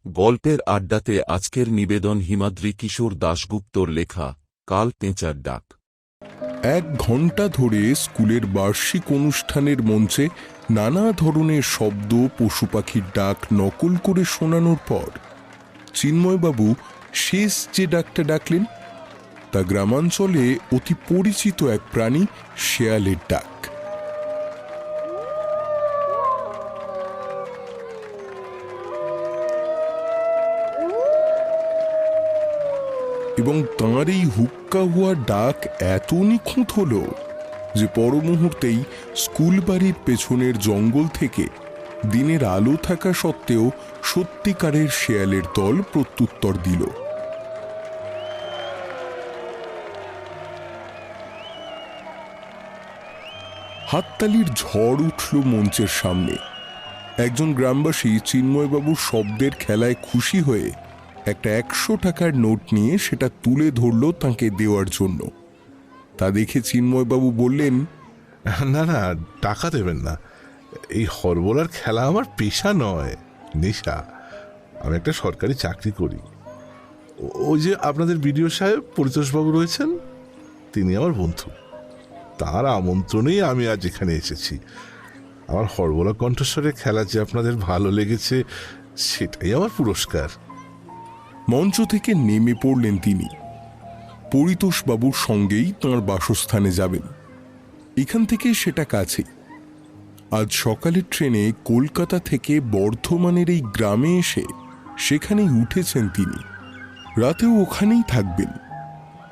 গল্পের আড্ডাতে আজকের নিবেদন হিমাদ্রি কিশোর দাশগুপ্তর লেখা কাল পেঁচার ডাক। 1 ঘণ্টা ধরে স্কুলের বার্ষিক অনুষ্ঠানের মঞ্চে নানা ধরনের শব্দ, পশু পাখির ডাক নকল করে শোনানোর পর চিন্ময়বাবু শেষ যে ডাকটা ডাকলেন তা গ্রামাঞ্চলে অতি পরিচিত এক প্রাণী, শেয়ালের ডাক। এবং তাঁর এই হুক্কা হওয়া ডাক এত নিখুঁত হল যে পর মুহূর্তেই স্কুল বাড়ির পেছনের জঙ্গল থেকে দিনের আলো থাকা সত্ত্বেও সত্যিকারের শেয়ালের দল প্রত্যুত্তর দিল। হাততালির ঝড় উঠল মঞ্চের সামনে। একজন গ্রামবাসী চিন্ময়বাবুর শব্দের খেলায় খুশি হয়ে একটা 100 টাকার নোট নিয়ে সেটা তুলে ধরল তাঁকে দেওয়ার জন্য। তা দেখে চিন্ময়বাবু বললেন, না না, টাকা দেবেন না। এই হরবোলার খেলা আমার পেশা নয়, নেশা। আমি একটা সরকারি চাকরি করি। ওই যে আপনাদের বিডিও সাহেব পরিতোষবাবু রয়েছেন, তিনি আমার বন্ধু। তার আমন্ত্রণেই আমি আজ এখানে এসেছি। আমার হরবোলা কণ্ঠস্বরের খেলা যে আপনাদের ভালো লেগেছে, সেটাই আমার পুরস্কার। মঞ্চ থেকে নেমে পড়লেন তিনি। পরিতোষবাবুর সঙ্গেই তাঁর বাসস্থানে যাবেন। এখান থেকে সেটা কাছেই। আজ সকালের ট্রেনে কলকাতা থেকে বর্ধমানের এই গ্রামে এসে সেখানেই উঠেছেন তিনি। রাতেও ওখানেই থাকবেন।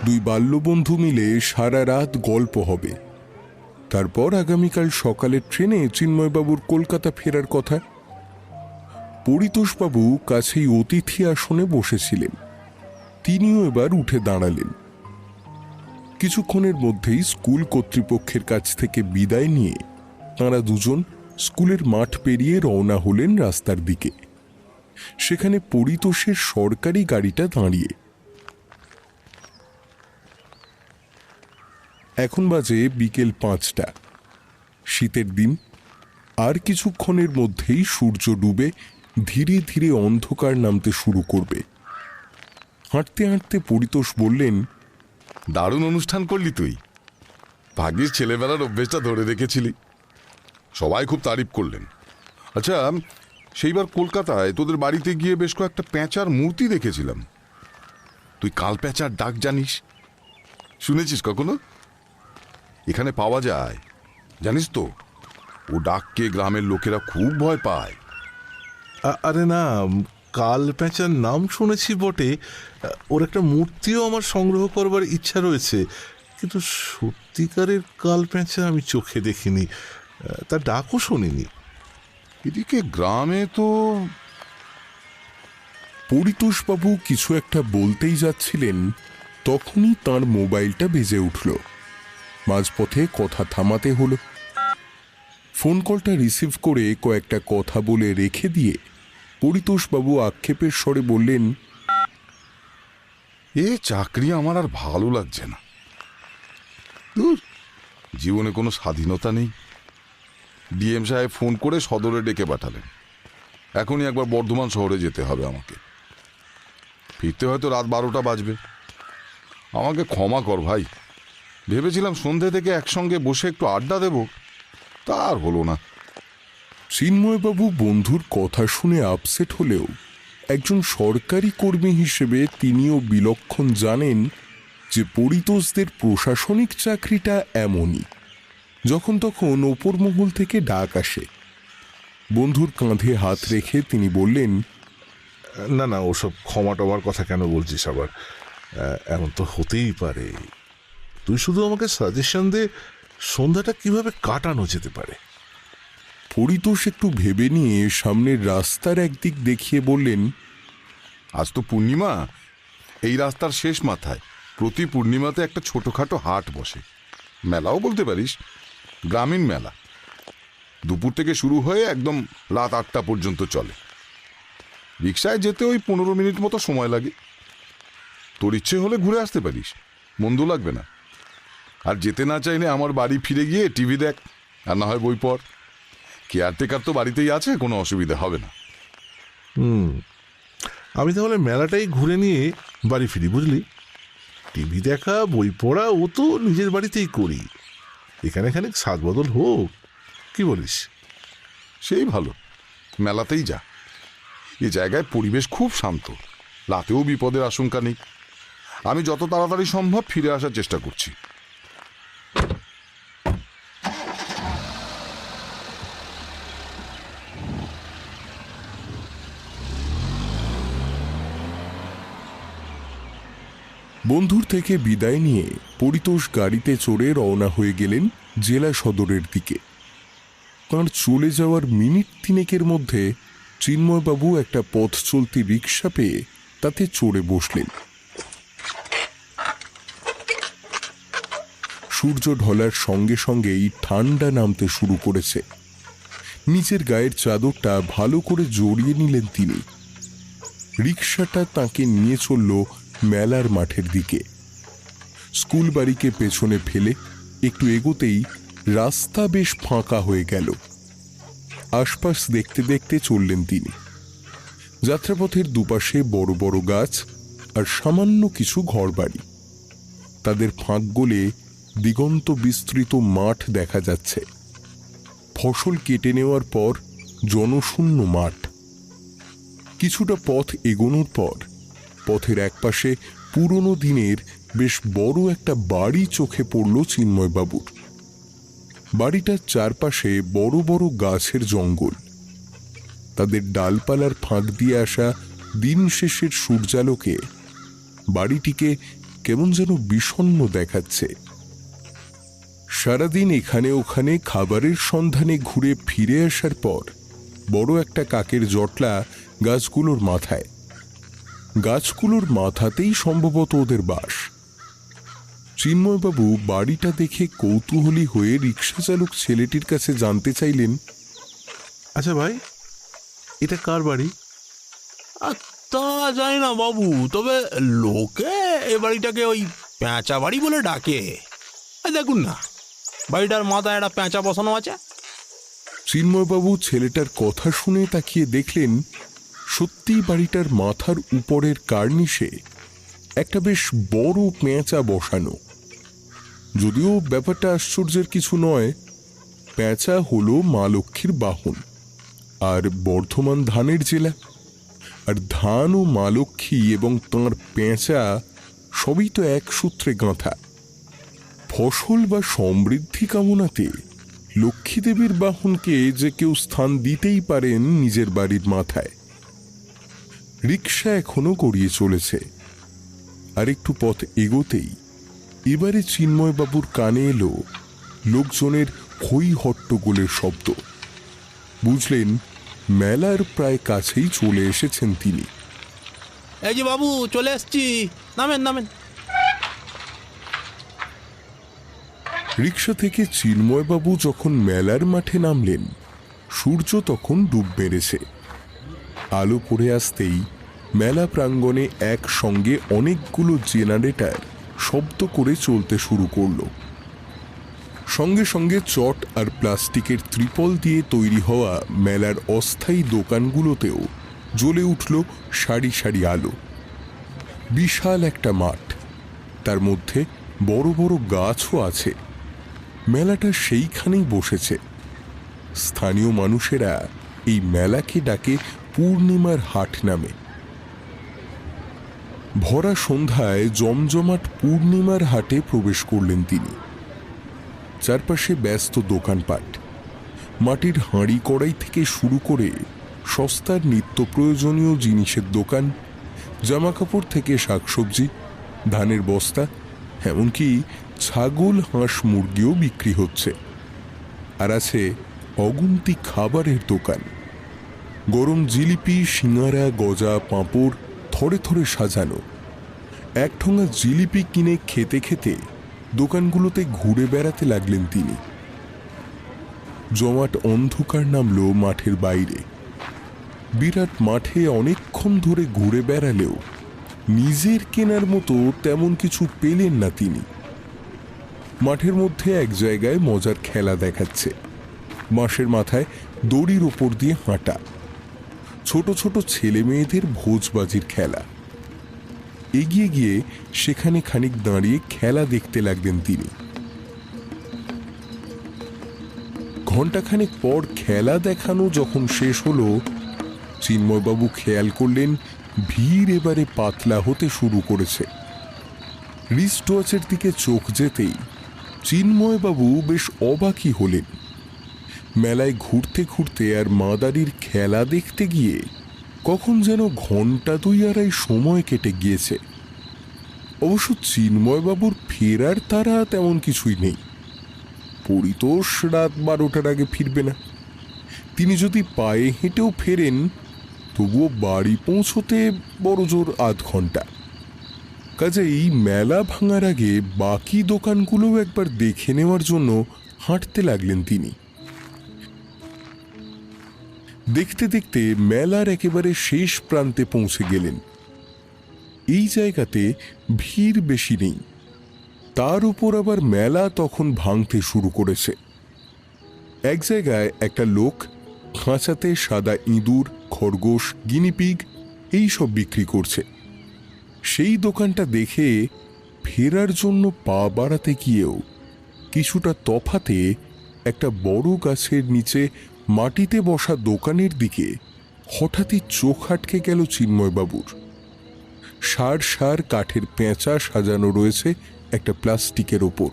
2 বাল্যবন্ধু মিলে সারা রাত গল্প হবে। তারপর আগামীকাল সকালের ট্রেনে চিন্ময়বাবুর কলকাতা ফেরার কথা। পরিতোষবাবু কাছেই অতিথি আসনে বসেছিলেন। তিনিও এবার উঠে দাঁড়ালেন। কিছুক্ষণের মধ্যেই স্কুল কর্তৃপক্ষের কাছ থেকে বিদায় নিয়ে তাঁরা দুজন স্কুলের মাঠ পেরিয়ে রওনা হলেন রাস্তার দিকে। সেখানে পরিতোষের সরকারি গাড়িটা দাঁড়িয়ে। এখন বাজে বিকেল 5টা। শীতের দিন। আর কিছুক্ষণের মধ্যেই সূর্য ডুবে ধীরে ধীরে অন্ধকার নামতে শুরু করবে। হাঁটতে হাঁটতে পরিতোষ বললেন, দারুণ অনুষ্ঠান করলি তুই। ভাগ্যিস ছেলেবেলার অভ্যেসটা ধরে রেখেছিলি। সবাই খুব তারিফ করলেন। আচ্ছা, সেইবার কলকাতায় তোদের বাড়িতে গিয়ে বেশ কয়েকটা পেঁচার মূর্তি দেখেছিলাম। তুই কাল পেঁচার ডাক জানিস? শুনেছিস কখনো? এখানে পাওয়া যায়, জানিস তো। ও ডাককে গ্রামের লোকেরা খুব ভয় পায়। আরে না, কাল পেঁচার নাম শুনেছি বটে। ওর একটা মূর্তিও আমার সংগ্রহ করবার ইচ্ছা রয়েছে, কিন্তু সত্যিকারের কাল পেঁচা আমি চোখে দেখিনি, তার ডাকও শুনিনি। এদিকে গ্রামে তো। পরিতোষবাবু কিছু একটা বলতেই যাচ্ছিলেন, তখনই তাঁর মোবাইলটা বেজে উঠল। মাঝপথে কথা থামাতে হলো। ফোন কলটা রিসিভ করে কয়েকটা কথা বলে রেখে দিয়ে পরিতোষবাবু আক্ষেপের স্বরে বললেন, এ চাকরি আমার আর ভালো লাগছে না। দূর, জীবনে কোনো স্বাধীনতা নেই। ডিএম সাহেব ফোন করে সদরে ডেকে পাঠালেন। এখনই একবার বর্ধমান শহরে যেতে হবে আমাকে। ফিরতে হয়তো রাত 12টা বাজবে। আমাকে ক্ষমা কর ভাই। ভেবেছিলাম সন্ধে থেকে একসঙ্গে বসে একটু আড্ডা দেব, তা আর হলো না। চিন্ময়বাবু বন্ধুর কথা শুনে আপসেট হলেও একজন সরকারি কর্মী হিসেবে তিনিও বিলক্ষণ জানেন যে পরিতোষদের প্রশাসনিক চাকরিটা এমনই, যখন তখন ওপর মহল থেকে ডাক আসে। বন্ধুর কাঁধে হাত রেখে তিনি বললেন, না না, ওসব ক্ষমা টমার কথা কেন বলছিস আবার? এমন তো হতেই পারে। তুই শুধু আমাকে সাজেশন দে, সন্ধ্যাটা কিভাবে কাটানো যেতে পারে। পরিতোষ একটু ভেবে নিয়ে সামনের রাস্তার একদিক দেখিয়ে বললেন, আজ তো পূর্ণিমা। এই রাস্তার শেষ মাথায় প্রতি পূর্ণিমাতে একটা ছোটখাটো হাট বসে। মেলাও বলতে পারিস, গ্রামীণ মেলা। দুপুর থেকে শুরু হয়ে একদম রাত 8টা পর্যন্ত চলে। রিক্সায় যেতে ওই 15 মিনিট মতো সময় লাগে। তোর ইচ্ছে হলে ঘুরে আসতে পারিস, মন্দ লাগবে না। আর যেতে না চাইলে আমার বাড়ি ফিরে গিয়ে টিভি দেখ, আর না হয় বই পড়। কেয়ারটেকার তো বাড়িতেই আছে, কোনো অসুবিধা হবে না। আমি তাহলে মেলাটাই ঘুরে নিয়ে বাড়ি ফিরি, বুঝলি? টিভি দেখা, বই পড়া ও তো নিজের বাড়িতেই করি। এখানে খানিক স্বাদ বদল হোক, কি বলিস? সেই ভালো, মেলাতেই যা। এ জায়গায় পরিবেশ খুব শান্ত, রাতেও বিপদের আশঙ্কা নেই। আমি যত তাড়াতাড়ি সম্ভব ফিরে আসার চেষ্টা করছি। বন্ধুর থেকে বিদায় নিয়ে পরিতোষ গাড়িতে চড়ে রওনা হয়ে গেলেন জেলা সদরের দিকে। তাঁর চলে যাওয়ার মিনিট তিনেকের মধ্যে চিন্ময়বাবু একটা পথ চলতি রিক্সা পেয়ে তাতে চড়ে বসলেন। সূর্য ঢলার সঙ্গে সঙ্গেই ঠান্ডা নামতে শুরু করেছে। নিজের গায়ের চাদরটা ভালো করে জড়িয়ে নিলেন তিনি। রিক্সাটা তাকে নিয়ে চলল মেলার মাঠের দিকে। স্কুল বাড়িকে পেছনে ফেলে একটু এগোতেই রাস্তা বেশ ফাঁকা হয়ে গেল। আশপাশ দেখতে দেখতে চললেন তিনি। যাত্রাপথের দুপাশে বড় বড় গাছ আর সামান্য কিছু ঘরবাড়ি। তাদের ফাঁক গলে দিগন্ত বিস্তৃত মাঠ দেখা যাচ্ছে। ফসল কেটে নেওয়ার পর জনশূন্য মাঠ। কিছুটা পথ এগোনোর পর পথের একপাশে পুরনো দিনের বেশ বড় একটা বাড়ি চোখে পড়ল চিন্ময়বাবুর। বাড়িটার চারপাশে বড় বড় গাছের জঙ্গল। তাদের ডালপালার ফাঁক দিয়ে আসা দিন শেষের সূর্যালোকে বাড়িটিকে কেমন যেন বিষণ্ণ দেখাচ্ছে। সারাদিন এখানে ওখানে খাবারের সন্ধানে ঘুরে ফিরে আসার পর বড় একটা কাকের জটলা গাছগুলোর মাথায়। গাছগুলোর মাথাতেই সম্ভবত ওদের বাস। চিন্ময়বাবু বাড়িটা দেখে কৌতূহলী হয়ে রিক্সা চালক ছেলেটির কাছে জানতে চাইলেন, আচ্ছা ভাই, এটা কার বাড়ি? তা জানি না বাবু, তবে লোকে এ বাড়িটাকে ওই পেঁচা বাড়ি বলে ডাকে। দেখুন না, বাড়িটার মাথায় একটা পেঁচা বসানো আছে। চিন্ময়বাবু ছেলেটার কথা শুনে তাকিয়ে দেখলেন সত্যি বাড়িটার মাথার উপরের কার্নিশে একটা বেশ বড় পেঁচা বসানো। যদিও ব্যাপারটা আশ্চর্যের কিছু নয়। পেঁচা হলো মা লক্ষ্মীর বাহন, আর বর্ধমান ধানের জেলা। আর ধান ও মা লক্ষ্মী এবং তাঁর পেঁচা সবই তো এক সূত্রে গাঁথা। ফসল বা সমৃদ্ধি কামনাতে লক্ষ্মীদেবীর বাহনকে যে কেউ স্থান দিতেই পারেন নিজের বাড়ির মাথায়। রিক্সা এখনো গড়িয়ে চলেছে। আর একটু পথ এগোতেই এবারে চিন্ময়বাবুর কানে এলো লোকজনের হই হট্টগোলের শব্দ। বুঝলেন মেলার প্রায় কাছেই চলে এসেছেন তিনি। এই যে বাবু, চলে এসছি, নামেন নামেন। রিক্সা থেকে চিন্ময়বাবু যখন মেলার মাঠে নামলেন, সূর্য তখন ডুব মেরেছে। আলো পড়ে আসতেই মেলা প্রাঙ্গণে একসঙ্গে অনেকগুলো জেনারেটর শব্দ করে চলতে শুরু করল। সঙ্গে সঙ্গে চট আর প্লাস্টিকের ত্রিপল দিয়ে তৈরি হওয়া মেলার অস্থায়ী দোকানগুলোতেও জ্বলে উঠল সারি সারি আলো। বিশাল একটা মাঠ, তার মধ্যে বড় বড় গাছও আছে। মেলাটা সেইখানেই বসেছে। স্থানীয় মানুষেরা এই মেলাকে ডাকে পূর্ণিমার হাট নামে। ভরা সন্ধ্যায় জমজমাট পূর্ণিমার হাটে প্রবেশ করলেন তিনি। চারপাশে ব্যস্ত দোকানপাট। মাটির হাঁড়ি কড়াই থেকে শুরু করে সস্তার নিত্য প্রয়োজনীয় জিনিসের দোকান, জামাকাপড় থেকে শাকসবজি, ধানের বস্তা, এমনকি ছাগল হাঁস মুরগিও বিক্রি হচ্ছে। আর আছে অগুন্তি খাবারের দোকান। গরম জিলিপি, সিঙারা, গজা, পাঁপড় থরে থরে সাজানো। এক ঠোঙা জিলিপি কিনে খেতে খেতে দোকানগুলোতে ঘুরে বেড়াতে লাগলেন তিনি। জমাট অন্ধকার নামল মাঠের বাইরে। বিরাট মাঠে অনেকক্ষণ ধরে ঘুরে বেড়ালেও নিজের কেনার মতো তেমন কিছু পেলেন না তিনি। মাঠের মধ্যে এক জায়গায় মজার খেলা দেখাচ্ছে। বাঁশের মাথায় দড়ির ওপর দিয়ে হাঁটা। ছোট ছোট ছেলে মেয়েদের ভোজবাজির খেলা। এগিয়ে গিয়ে সেখানে খানিক দাঁড়িয়ে খেলা দেখতে লাগলেন তিনি। ঘণ্টাখানেক পর খেলা দেখানো যখন শেষ হলো, চিন্ময়বাবু খেয়াল করলেন ভিড় এবারে পাতলা হতে শুরু করেছে। রিস্টওয়াচের দিকে চোখ যেতেই চিন্ময়বাবু বেশ অবাকই হলেন। মেলায় ঘুরতে ঘুরতে আর মাদারির খেলা দেখতে গিয়ে কখন যেন ঘণ্টা 2-2.5 সময় কেটে গিয়েছে। অবশ্য চিন্ময়বাবুর ফেরার তারা তেমন কিছুই নেই। পরিতোষ রাত 12টার আগে ফিরবে না। তিনি যদি পায়ে হেঁটেও ফেরেন, তবুও বাড়ি পৌঁছতে বড়জোর আধ ঘন্টা। কাজেই মেলা ভাঙার আগে বাকি দোকানগুলোও একবার দেখে নেওয়ার জন্য হাঁটতে লাগলেন তিনি। দেখতে দেখতে মেলার একেবারে শেষ প্রান্তে পৌঁছে গেলেন। এই জায়গাতে ভিড় বেশি নেই, তার উপর আবার মেলা তখন ভাঙতে শুরু করেছে। এক জায়গায় একটা লোক খাঁচাতে সাদা ইঁদুর, খরগোশ, গিনিপিগ এইসব বিক্রি করছে। সেই দোকানটা দেখে ফেরার জন্য পা বাড়াতে গিয়েও কিছুটা তফাতে একটা বড় গাছের নিচে মাটিতে বসা দোকানের দিকে হঠাৎই চোখ আটকে গেল চিন্ময়বাবুর। সার সার কাঠের পেঁচা সাজানো রয়েছে একটা প্লাস্টিকের ওপর।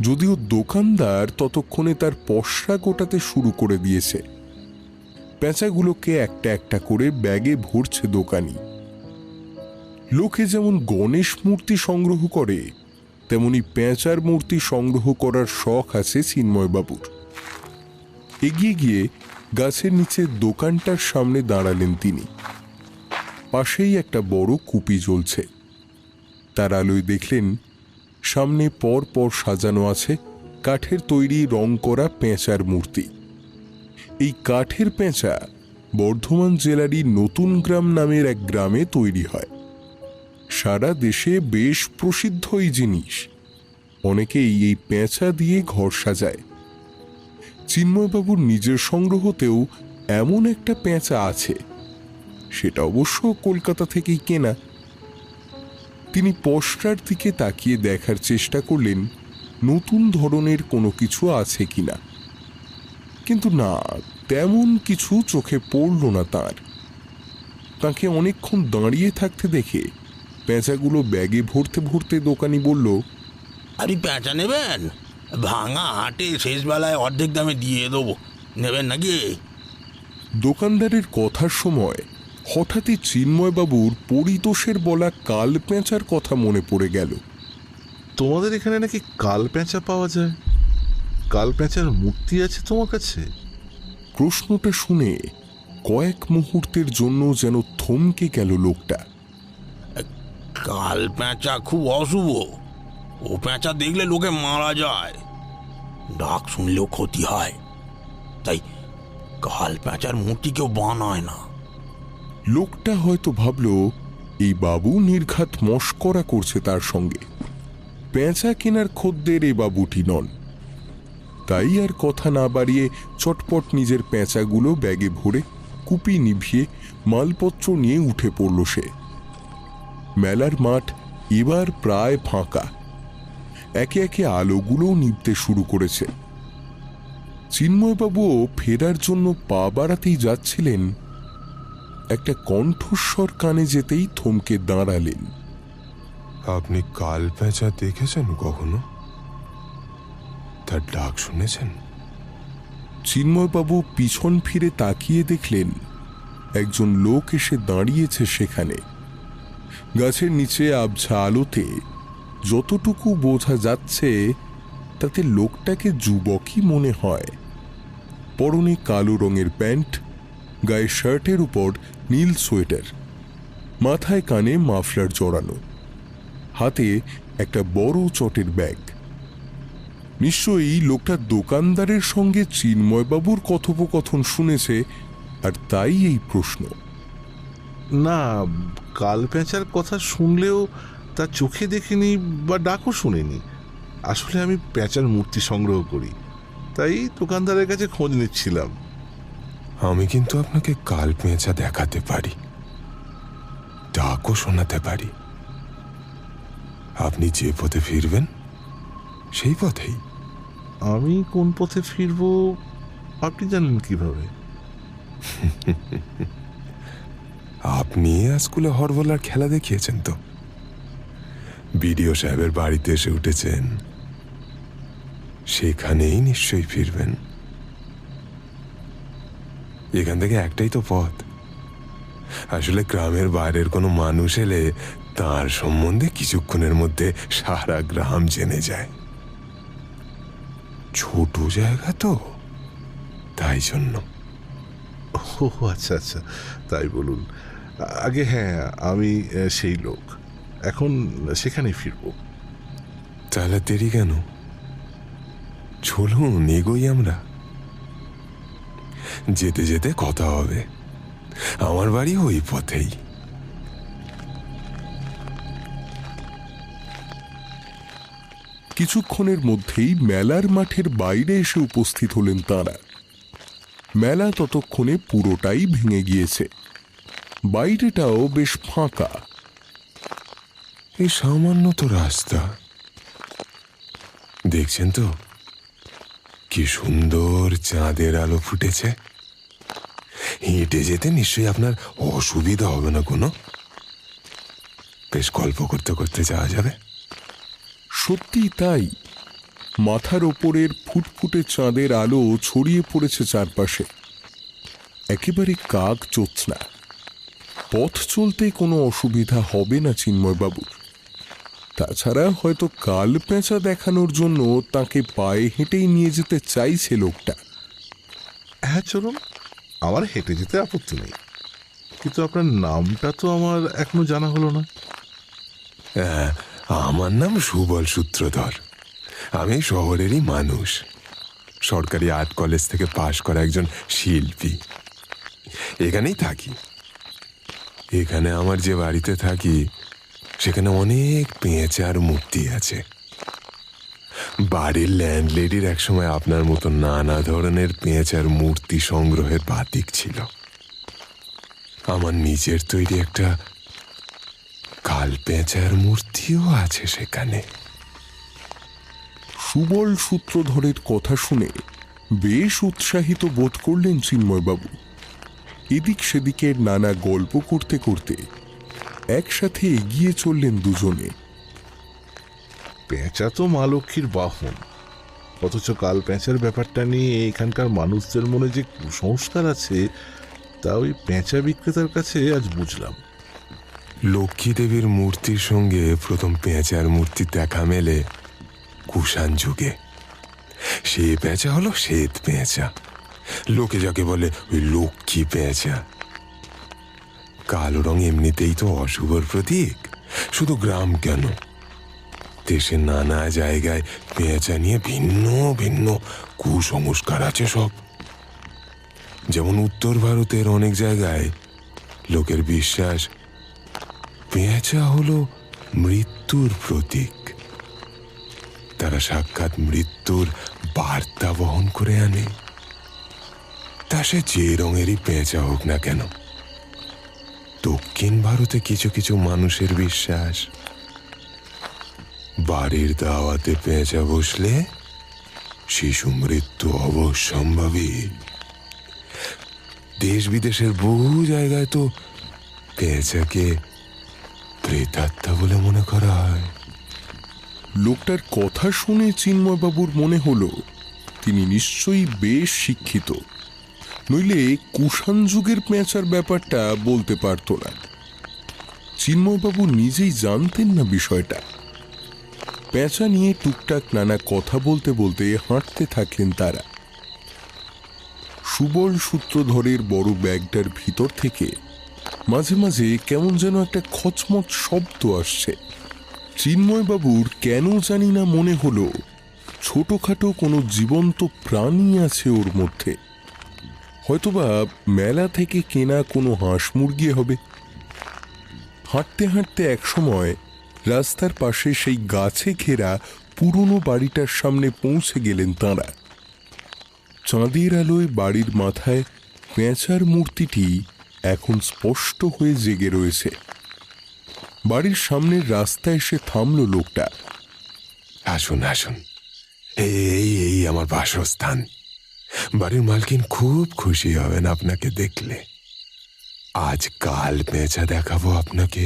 যদিও দোকানদার ততক্ষণে তার পসরা গোটাতে শুরু করে দিয়েছে। পেঁচাগুলোকে একটা একটা করে ব্যাগে ভরছে দোকানি। লোকে যেমন গণেশ মূর্তি সংগ্রহ করে, তেমনি পেঁচার মূর্তি সংগ্রহ করার শখ আছে চিন্ময়বাবুর। এগিয়ে গিয়ে গাছের নিচে দোকানটার সামনে দাঁড়ালেন তিনি। পাশেই একটা বড় কুপি জ্বলছে। তার আলোয় দেখলেন সামনে পর পর সাজানো আছে কাঠের তৈরি রং করা পেঁচার মূর্তি। এই কাঠের পেঁচা বর্ধমান জেলারই নতুন গ্রাম নামের এক গ্রামে তৈরি হয়। সারা দেশে বেশ প্রসিদ্ধ এই জিনিস। অনেকেই এই পেঁচা দিয়ে ঘর সাজায়। চিন্ময়বাবুর নিজের সংগ্রহতেও এমন একটা পেঁচা আছে, সেটা অবশ্য কলকাতা থেকেই কেনা। তিনি পসরার দিকে তাকিয়ে দেখার চেষ্টা করলেন নতুন ধরনের কোনো কিছু আছে কিনা, কিন্তু না, তেমন কিছু চোখে পড়ল না তার। তাকে অনেকক্ষণ দাঁড়িয়ে থাকতে দেখে পেঁচাগুলো ব্যাগে ভরতে ভরতে দোকানি বলল, আরে পেঁচা নেবেন? ভাঙা হাটে শেষবেলায় অর্ধেক দামে দিয়ে দেবো, নেবেন নাকি? দোকানদারের কথার সময় হঠাৎই চিন্ময়বাবুর পরিতোষের বলা কাল পেঁচার কথা মনে পড়ে গেল। তোমাদের এখানে নাকি কাল পেঁচা পাওয়া যায়? কাল পেঁচার মূর্তি আছে তোমার কাছে? প্রশ্নটা শুনে কয়েক মুহূর্তের জন্য যেন থমকে গেল লোকটা। কাল পেঁচা খুব অশুভ। ও পেঁচা দেখলে লোকে মারা যায়, ডাক শুনলেও ক্ষতি হয়। তাই কাল পেঁচার মূর্তি কেউ বানায় না। লোকটা হয়তো ভাবল এই বাবু নির্ঘাত মশকরা করছে তার সঙ্গে। পেঁচা কেনার খদ্দের এ বাবুটি নন। তাই আর কথা না বাড়িয়ে চটপট নিজের পেঁচাগুলো ব্যাগে ভরে কুপি নিভিয়ে মালপত্র নিয়ে উঠে পড়ল সে। মেলার মাঠ এবার প্রায় ফাঁকা। একে একে আলোগুলোও নিভতে শুরু করেছে। চিন্ময়বাবুও ফেরার জন্য পা বাড়াতেই যাচ্ছিলেন, একটা কণ্ঠস্বর কানে যেতেই থমকে দাঁড়ালেন। আপনি কাল পেঁচা দেখেছেন কখনো? তার ডাক শুনেছেন? চিন্ময়বাবু পিছন ফিরে তাকিয়ে দেখলেন একজন লোক এসে দাঁড়িয়েছে সেখানে। গাছের নিচে আবছা আলোতে যতটুকু বোঝা যাচ্ছে তাতে লোকটাকে যুবকই মনে হয়। পরনে কালো রঙের প্যান্ট, গায়ে শার্টের উপর নীল সোয়েটার, মাথায় কানে মাফলার জড়ানো, হাতে একটা বড় চটের ব্যাগ। নিশ্চয়ই লোকটা দোকানদারের সঙ্গে চিন্ময়বাবুর কথোপকথন শুনেছে, আর তাই এই প্রশ্ন। না, কাল পেঁচার কথা শুনলেও তার চোখে দেখিনি বা ডাকও শুনিনি। আসলে আমি পেঁচার মূর্তি সংগ্রহ করি, তাই দোকানদারের কাছে খোঁজ নিচ্ছিলাম। আমি কিন্তু আপনাকে কাল পেঁচা দেখাতে পারি, ডাকও শোনাতে পারি। আপনি যে পথে ফিরবেন সেই পথেই। আমি কোন পথে ফিরবো আপনি জানেন কিভাবে? আপনি স্কুলে হরবলার খেলা দেখিয়েছেন তো, বিডিও সাহেবের বাড়িতে এসে উঠেছেন, সেখানেই নিশ্চয়ই ফিরবেন। এখান থেকে একটাই তো পথ। আসলে গ্রামের বাইরের কোনো মানুষ এলে তার সম্বন্ধে কিছুক্ষণের মধ্যে সারা গ্রাম জেনে যায়। ছোট জায়গা তো, তাই জন্য। ও আচ্ছা আচ্ছা, তাই বলুন। আগে হ্যাঁ, আমি সেই লোক, এখন সেখানেই ফিরবো। তাহলে দেরি কেন? চলুন এগোই আমরা। যেতে যেতে কথা হবে। আমার বাড়ি ওই পথেই। কিছুক্ষণের মধ্যেই মেলার মাঠের বাইরে এসে উপস্থিত হলেন তাঁরা। মেলা ততক্ষণে পুরোটাই ভেঙে গিয়েছে, বাইরেটাও বেশ ফাঁকা। এই সামান্য তো রাস্তা, দেখছেন তো কি সুন্দর চাঁদের আলো ফুটেছে। হেঁটে যেতে নিশ্চয়ই আপনার অসুবিধা হবে না কোনো। বেশ গল্প করতে করতে যাওয়া যাবে। সত্যি তাই, মাথার ওপরের ফুটফুটে চাঁদের আলো ছড়িয়ে পড়েছে চারপাশে, একেবারে কাক জ্যোৎস্না। পথ চলতে কোনো অসুবিধা হবে না চিন্ময়বাবুর। তাছাড়া হয়তো কাল পেঁচা দেখানোর জন্য তাকে পায়ে হেঁটেই নিয়ে যেতে চাইছে লোকটা। হ্যাঁ চলুন, আমার হেঁটে যেতে আপত্তি নেই, কিন্তু আপনার নামটা তো আমার এখনো জানা হলো না। আমার নাম সুবল সূত্রধর। আমি শহরেরই মানুষ, সরকারি আর্ট কলেজ থেকে পাশ করা একজন শিল্পী। এখানেই থাকি। এখানে আমার যে বাড়িতে থাকি সেখানে অনেক পেঁচার মূর্তি আছে। বাড়ির ল্যান্ডলেডির একসময় আপনার মতো নানা ধরনের পেঁচার মূর্তি সংগ্রহের বাতিক ছিল। আমার নিজের তৈরি একটা কাল পেঁচার মূর্তিও আছে সেখানে। সুবল সূত্রধরের কথা শুনে বেশ উৎসাহিত বোধ করলেন চিন্ময়বাবু। এদিক সেদিকের নানা গল্প করতে করতে একসাথে এগিয়ে চললেন দুজনে। পেঁচা তো মা লক্ষ্মীর বাহন, অথচ কাল পেঁচার ব্যাপারটা নিয়ে এখানকার মানুষদের মনে যে কুসংস্কার আছে তা ওই পেঁচা বিক্রেতার কাছে আজ বুঝলাম। লক্ষ্মী দেবীর মূর্তির সঙ্গে প্রথম পেঁচার মূর্তির দেখা মেলে কুষাণ যুগে। সে পেঁচা হলো শ্বেত পেঁচা, লোকে যাকে বলে ওই লক্ষ্মী পেঁচা। কালো রং এমনিতেই তো অশুভর প্রতীক। শুধু গ্রাম কেন, দেশের নানা জায়গায় পেঁচা নিয়ে ভিন্ন ভিন্ন কুসংস্কার আছে সব। যেমন উত্তর ভারতের অনেক জায়গায় লোকের বিশ্বাস পেঁচা হলো মৃত্যুর প্রতীক। তারা সাক্ষাৎ মৃত্যুর বার্তা বহন করে আনে, তা সে যে রঙেরই পেঁচা হোক না কেন। দক্ষিণ ভারতে কিছু কিছু মানুষের বিশ্বাস বাড়ির দাওয়াতে পেঁচা বসলে শিশু মৃত্যু অবশ্যম্ভাবী। দেশ বিদেশের বহু জায়গায় তো পেঁচাকে প্রেতাত্মা বলে মনে করা হয়। লোকটার কথা শুনে চিন্ময়বাবুর মনে হলো তিনি নিশ্চয়ই বেশ শিক্ষিত, নইলে কুষাণ যুগের পেঁচার ব্যাপারটা বলতে পারত না। চিন্ময়বাবু নিজেই জানতেন না বিষয়টা। পেঁচা নিয়ে টুকটাক নানা কথা বলতে বলতে হাঁটতে থাকলেন তারা। সুবল সূত্রধরের বড় ব্যাগটার ভিতর থেকে মাঝে মাঝে কেমন যেন একটা খচমচ শব্দ আসছে। চিন্ময়বাবুর কেন জানি না মনে হলো ছোটখাটো কোনো জীবন্ত প্রাণী আছে ওর মধ্যে। হয়তোবা মেলা থেকে কেনা কোনো হাঁস মুরগি হবে। হাঁটতে হাঁটতে একসময় রাস্তার পাশে সেই গাছে ঘেরা পুরনো বাড়িটার সামনে পৌঁছে গেলেন তাঁরা। চাঁদের আলোয় বাড়ির মাথায় পেঁচার মূর্তিটি এখন স্পষ্ট হয়ে জেগে রয়েছে। বাড়ির সামনের রাস্তায় এসে থামল লোকটা। আসুন আসুন, এই এই আমার বাসস্থান। বাড়ির মালকিন খুব খুশি হবেন আপনাকে দেখলে। আজ কাল পেঁচা দেখাবো আপনাকে,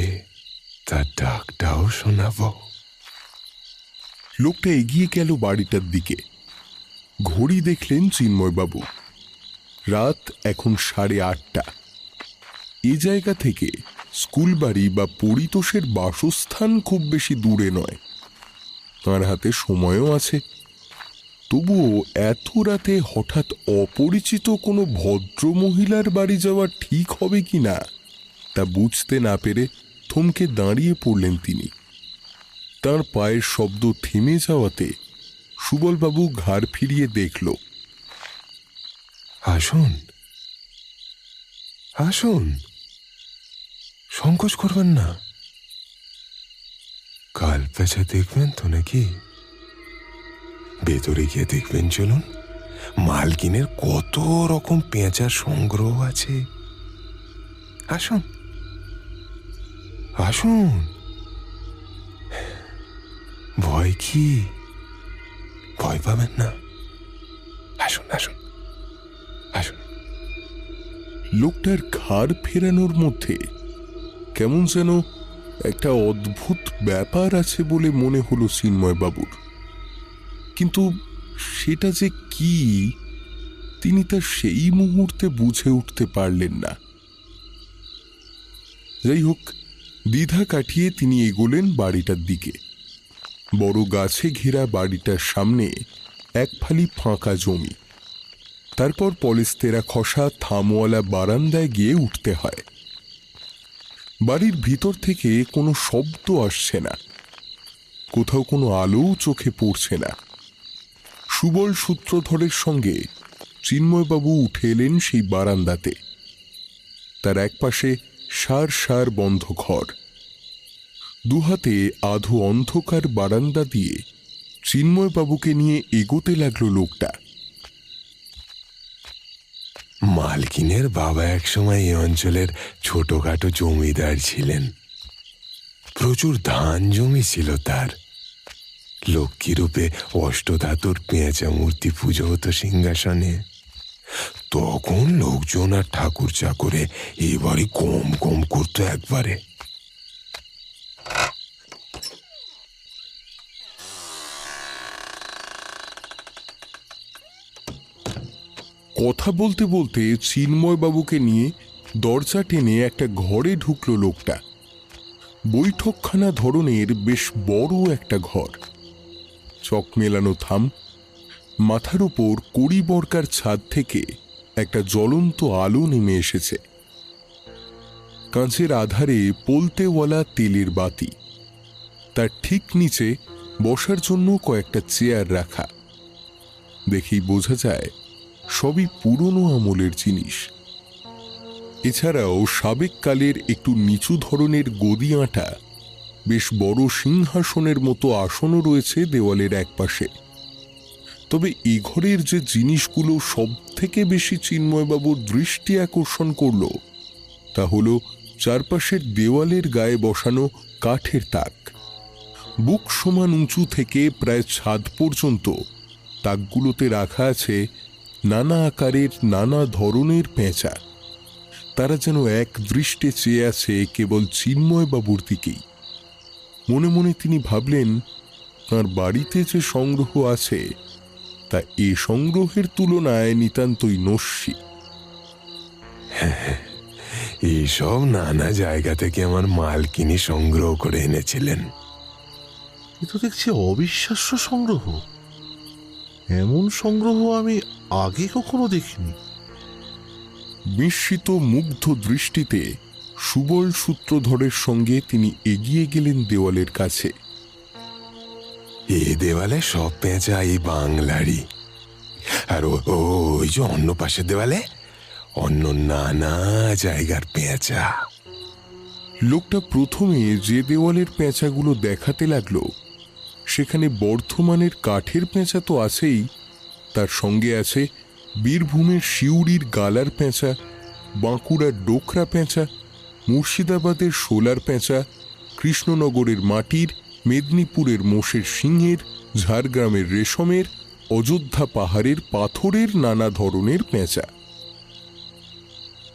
তার ডাকটাও শোনাবো। লোকটা এগিয়ে গেল বাড়িটার দিকে। ঘড়ি দেখলেন চিন্ময়বাবু। রাত এখন 8:30। এ জায়গা থেকে স্কুল বাড়ি বা পরিতোষের বাসস্থান খুব বেশি দূরে নয়। তার হাতে সময়ও আছে। তবুও এত রাতে হঠাৎ অপরিচিত কোনো ভদ্রমহিলার বাড়ি যাওয়া ঠিক হবে কি না তা বুঝতে না পেরে থমকে দাঁড়িয়ে পড়লেন তিনি। তার পায়ের শব্দ থেমে যাওয়াতে সুবলবাবু ঘাড় ফিরিয়ে দেখল। আসুন আসুন, সংকোচ করবেন না। কাল পেঁচা দেখবেন তো নাকি? ভেতরে গিয়ে দেখবেন, চলুন। মালকিনের কত রকম পেঁচার সংগ্রহ আছে। আসুন আসুন, ভয় কি? ভয় পাবেন না। আসুন আসুন আসুন। লোকটার ঘাড় ফেরানোর মধ্যে কেমন যেন একটা অদ্ভুত ব্যাপার আছে বলে মনে হলো চিন্ময়বাবুর। কিন্তু সেটা যে কি তিনি তা সেই মুহূর্তে বুঝে উঠতে পারলেন না। যাই হোক, দ্বিধা কাটিয়ে তিনি এগোলেন বাড়িটার দিকে। বড় গাছে ঘেরা বাড়িটার সামনে এক ফালি ফাঁকা জমি। তারপর পলেস্তেরা খসা থামওয়ালা বারান্দায় গিয়ে উঠতে হয়। বাড়ির ভিতর থেকে কোনো শব্দ আসছে না, কোথাও কোনো আলোও চোখে পড়ছে না। সুবল সূত্রধরের সঙ্গে চিন্ময়বাবু উঠে এলেন সেই বারান্দাতে। তার একপাশে সার সার বন্ধ ঘর। দুহাতে আধো অন্ধকার বারান্দা দিয়ে চিন্ময়বাবুকে নিয়ে এগোতে লাগলো লোকটা। মালকিনের বাবা একসময় এই অঞ্চলের ছোটখাটো জমিদার ছিলেন। প্রচুর ধান জমি ছিল তার। লক্ষ্মীরূপে অষ্টধাতুর পেঁচা মূর্তি পুজো হতো সিংহাসনে। তখন লোকজন আর ঠাকুর চাকরে এবারে কম কম করতো একবারে। কথা বলতে বলতে চিন্ময়বাবুকে নিয়ে দরজা টেনে একটা ঘরে ঢুকল লোকটা। বৈঠকখানা ধরনের বেশ বড় একটা ঘর। চক মেলানো থাম। মাথার উপর কড়ি বরকার ছাদ থেকে একটা জ্বলন্ত আলো নেমে এসেছে। কাঁচের আধারে পলতেওয়ালা তেলের বাতি। তার ঠিক নিচে বসার জন্য কয়েকটা চেয়ার রাখা। দেখেই বোঝা যায় সবই পুরনো আমলের জিনিস। এছাড়াও সাবেক কালের একটু নিচু ধরনের গদি আঁটা বেশ বড় সিংহাসনের মতো আসনও রয়েছে দেওয়ালের একপাশে। তবে এ ঘরের যে জিনিসগুলো সব থেকে বেশি চিন্ময়বাবুর দৃষ্টি আকর্ষণ করল তা হল চারপাশের দেওয়ালের গায়ে বসানো কাঠের তাক। বুক সমান উঁচু থেকে প্রায় ছাদ পর্যন্ত তাকগুলোতে রাখা আছে নানা আকারের নানা ধরনের পেঁচা। তারা যেন এক দৃষ্টে চেয়ে আছে কেবল চিন্ময়বাবুর দিকেই। মনে মনে তিনি ভাবলেন, তাঁর বাড়িতে যে সংগ্রহ আছে তা এ সংগ্রহের তুলনায় নিতান্তই নস্যি। এইসব নানা জায়গা থেকে আমার মালকিনি সংগ্রহ করে এনেছিলেন। এ তো দেখছি অবিশ্বাস্য সংগ্রহ। এমন সংগ্রহ আমি আগে কখনো দেখিনি। বিস্মিত মুগ্ধ দৃষ্টিতে সুবল সূত্রধরের সঙ্গে তিনি এগিয়ে গেলেন দেওয়ালের কাছে। এই দেওয়ালে সব পেঁচা এই বাংলারই। আর ওই যে অন্য পাশের দেওয়ালে অন্য নানা জায়গার পেঁচা। লোকটা প্রথমে যে দেওয়ালের পেঁচাগুলো দেখাতে লাগলো সেখানে বর্ধমানের কাঠের পেঁচা তো আছেই, তার সঙ্গে আছে বীরভূমের সিউড়ির গালার পেঁচা, বাঁকুড়ার ডোকরা পেঁচা, মুর্শিদাবাদের শোলার পেঁচা, কৃষ্ণনগরের মাটির, মেদিনীপুরের মোষের সিংহের, ঝাড়গ্রামের রেশমের, অযোধ্যা পাহাড়ের পাথরের নানা ধরনের পেঁচা।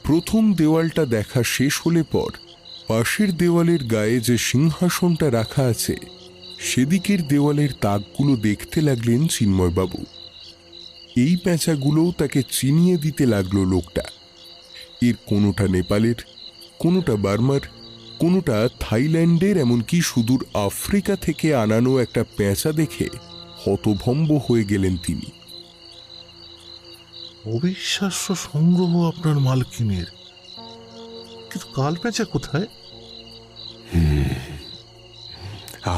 প্রথম দেওয়ালটা দেখা শেষ হলে পর পাশের দেওয়ালের গায়ে যে সিংহাসনটা রাখা আছে সেদিকের দেওয়ালের তাকগুলো দেখতে লাগলেন চিন্ময়বাবু। এই পেঁচাগুলোও তাকে চিনিয়ে দিতে লাগলো লোকটা। এর কোনোটা নেপালের, কোনোটা বার্মার, কোনোটা থাইল্যান্ডের, এমনকি সুদূর আফ্রিকা থেকে আনানো একটা পেঁচা দেখে হতভম্ব হয়ে গেলেন তিনি। অবিশ্বাস্য সংগ্রহ আপনার মালকিনের, কিন্তু কাল পেঁচা কোথায়?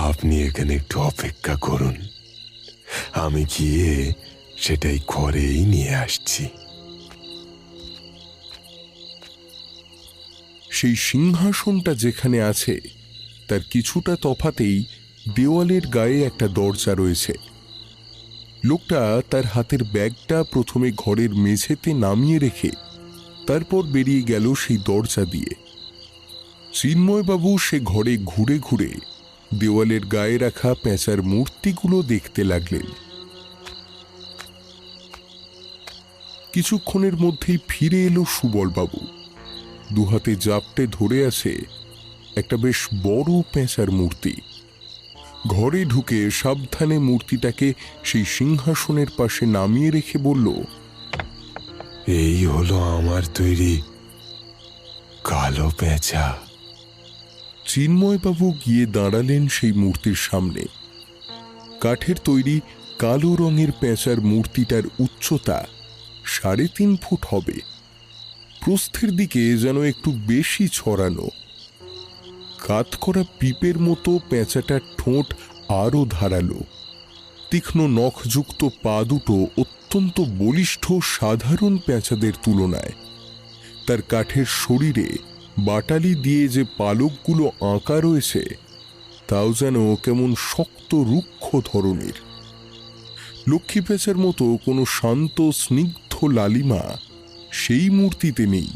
আপনি এখানে একটু অপেক্ষা করুন, আমি গিয়ে সেটাই ঘরেই নিয়ে আসছি। সেই সিংহাসনটা যেখানে আছে তার কিছুটা তফাতেই দেওয়ালের গায়ে একটা দরজা রয়েছে। লোকটা তার হাতের ব্যাগটা প্রথমে ঘরের মেঝেতে নামিয়ে রেখে তারপর বেরিয়ে গেল সেই দরজা দিয়ে। চিন্ময়বাবু সে ঘরে ঘুরে ঘুরে দেওয়ালের গায়ে রাখা পেঁচার মূর্তিগুলো দেখতে লাগলেন। কিছুক্ষণের মধ্যেই ফিরে এলো সুবলবাবু। দুহাতে জাপটে ধরে আছে একটা বেশ বড় পেঁচার মূর্তি। ঘরে ঢুকে সাবধানে মূর্তিটাকে সেই সিংহাসনের পাশে নামিয়ে রেখে বলল, এই হলো আমার তৈরি কালো পেঁচা। চিন্ময়বাবু গিয়ে দাঁড়ালেন সেই মূর্তির সামনে। কাঠের তৈরি কালো রঙের পেঁচার মূর্তিটার উচ্চতা 3.5 ফুট হবে। প্রস্থের দিকে যেন একটু বেশি ছড়ানো। কাত করা পিপের মতো পেঁচাটার ঠোঁট আরও ধারালো। তীক্ষ্ণ নখযুক্ত পা দুটো অত্যন্ত বলিষ্ঠ সাধারণ পেঁচাদের তুলনায়। তার কাঠের শরীরে বাটালি দিয়ে যে পালকগুলো আঁকা রয়েছে তাও যেন কেমন শক্ত রুক্ষ ধরনের। লক্ষ্মী পেঁচার মতো কোনো শান্ত স্নিগ্ধ লালিমা সেই মূর্তিতে নেই,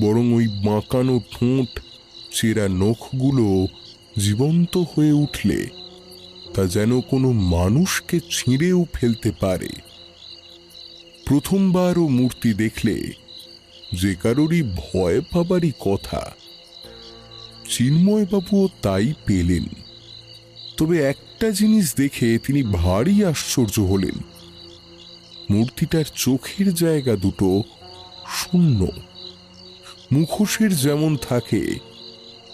বরং ওই বাঁকানো ঠোঁট, চেরা নখগুলো জীবন্ত হয়ে উঠলে তা যেন কোনো মানুষকে ছিঁড়েও ফেলতে পারে। প্রথমবারও মূর্তি দেখলে যে কারোরই ভয় পাবারই কথা। চিন্ময়বাবুও তাই পেলেন। তবে একটা জিনিস দেখে তিনি ভারী আশ্চর্য হলেন। মূর্তিটার চোখের জায়গা দুটো শূন্য। মুখোশের যেমন থাকে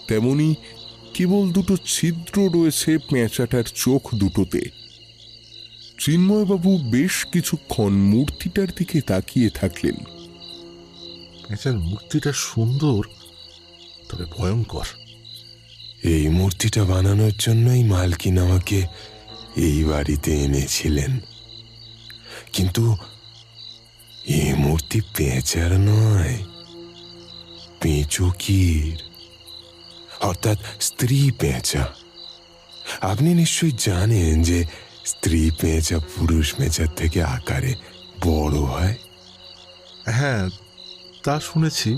তেমনি কেবল দুটো ছিদ্র রয়েছে পেঁচাটার চোখ দুটোতে। চিন্ময়বাবু বেশ কিছুক্ষণ মূর্তিটার দিকে তাকিয়ে থাকলেন। পেঁচার মূর্তিটা সুন্দর, তবে ভয়ঙ্কর। এই মূর্তিটা বানানোর জন্যই মালকিন আমাকে এই বাড়িতে এনেছিলেন। কিন্তু এই মূর্তি পেঁচার নয়, পেঁচুকির, অর্থাৎ স্ত্রী পেঁচা। আপনি নিশ্চয়ই জানেন যে স্ত্রী পেঁচা পুরুষ পেঁচার থেকে আকারে বড় হয়। হ্যাঁ, তা শুনেছি,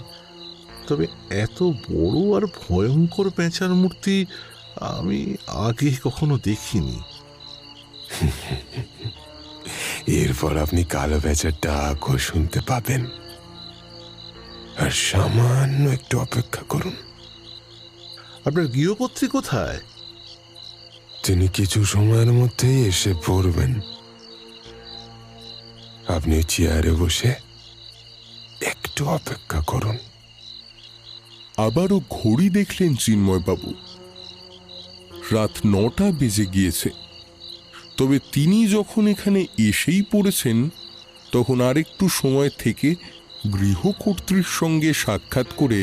তবে এত বড় আর ভয়ঙ্কর পেঁচার মূর্তি আমি আগে কখনো দেখিনি। এরপর আপনি কালো পেঁচার ডাকও শুনতে পাবেন। আর সামান্য একটু অপেক্ষা করুন। আপনার গৃহপত্রী কোথায়? তিনি কিছু সময়ের মধ্যেই এসে পড়বেন। আপনি চেয়ারে বসে একটু অপেক্ষা করুন। আবারও ঘড়ি দেখলেন চিন্ময়বাবু। রাত 9টা বেজে গিয়েছে। তবে তিনি যখন এখানে এসেই পড়েছেন তখন আরেকটু সময় থেকে গৃহকর্ত্রীর সঙ্গে সাক্ষাৎ করে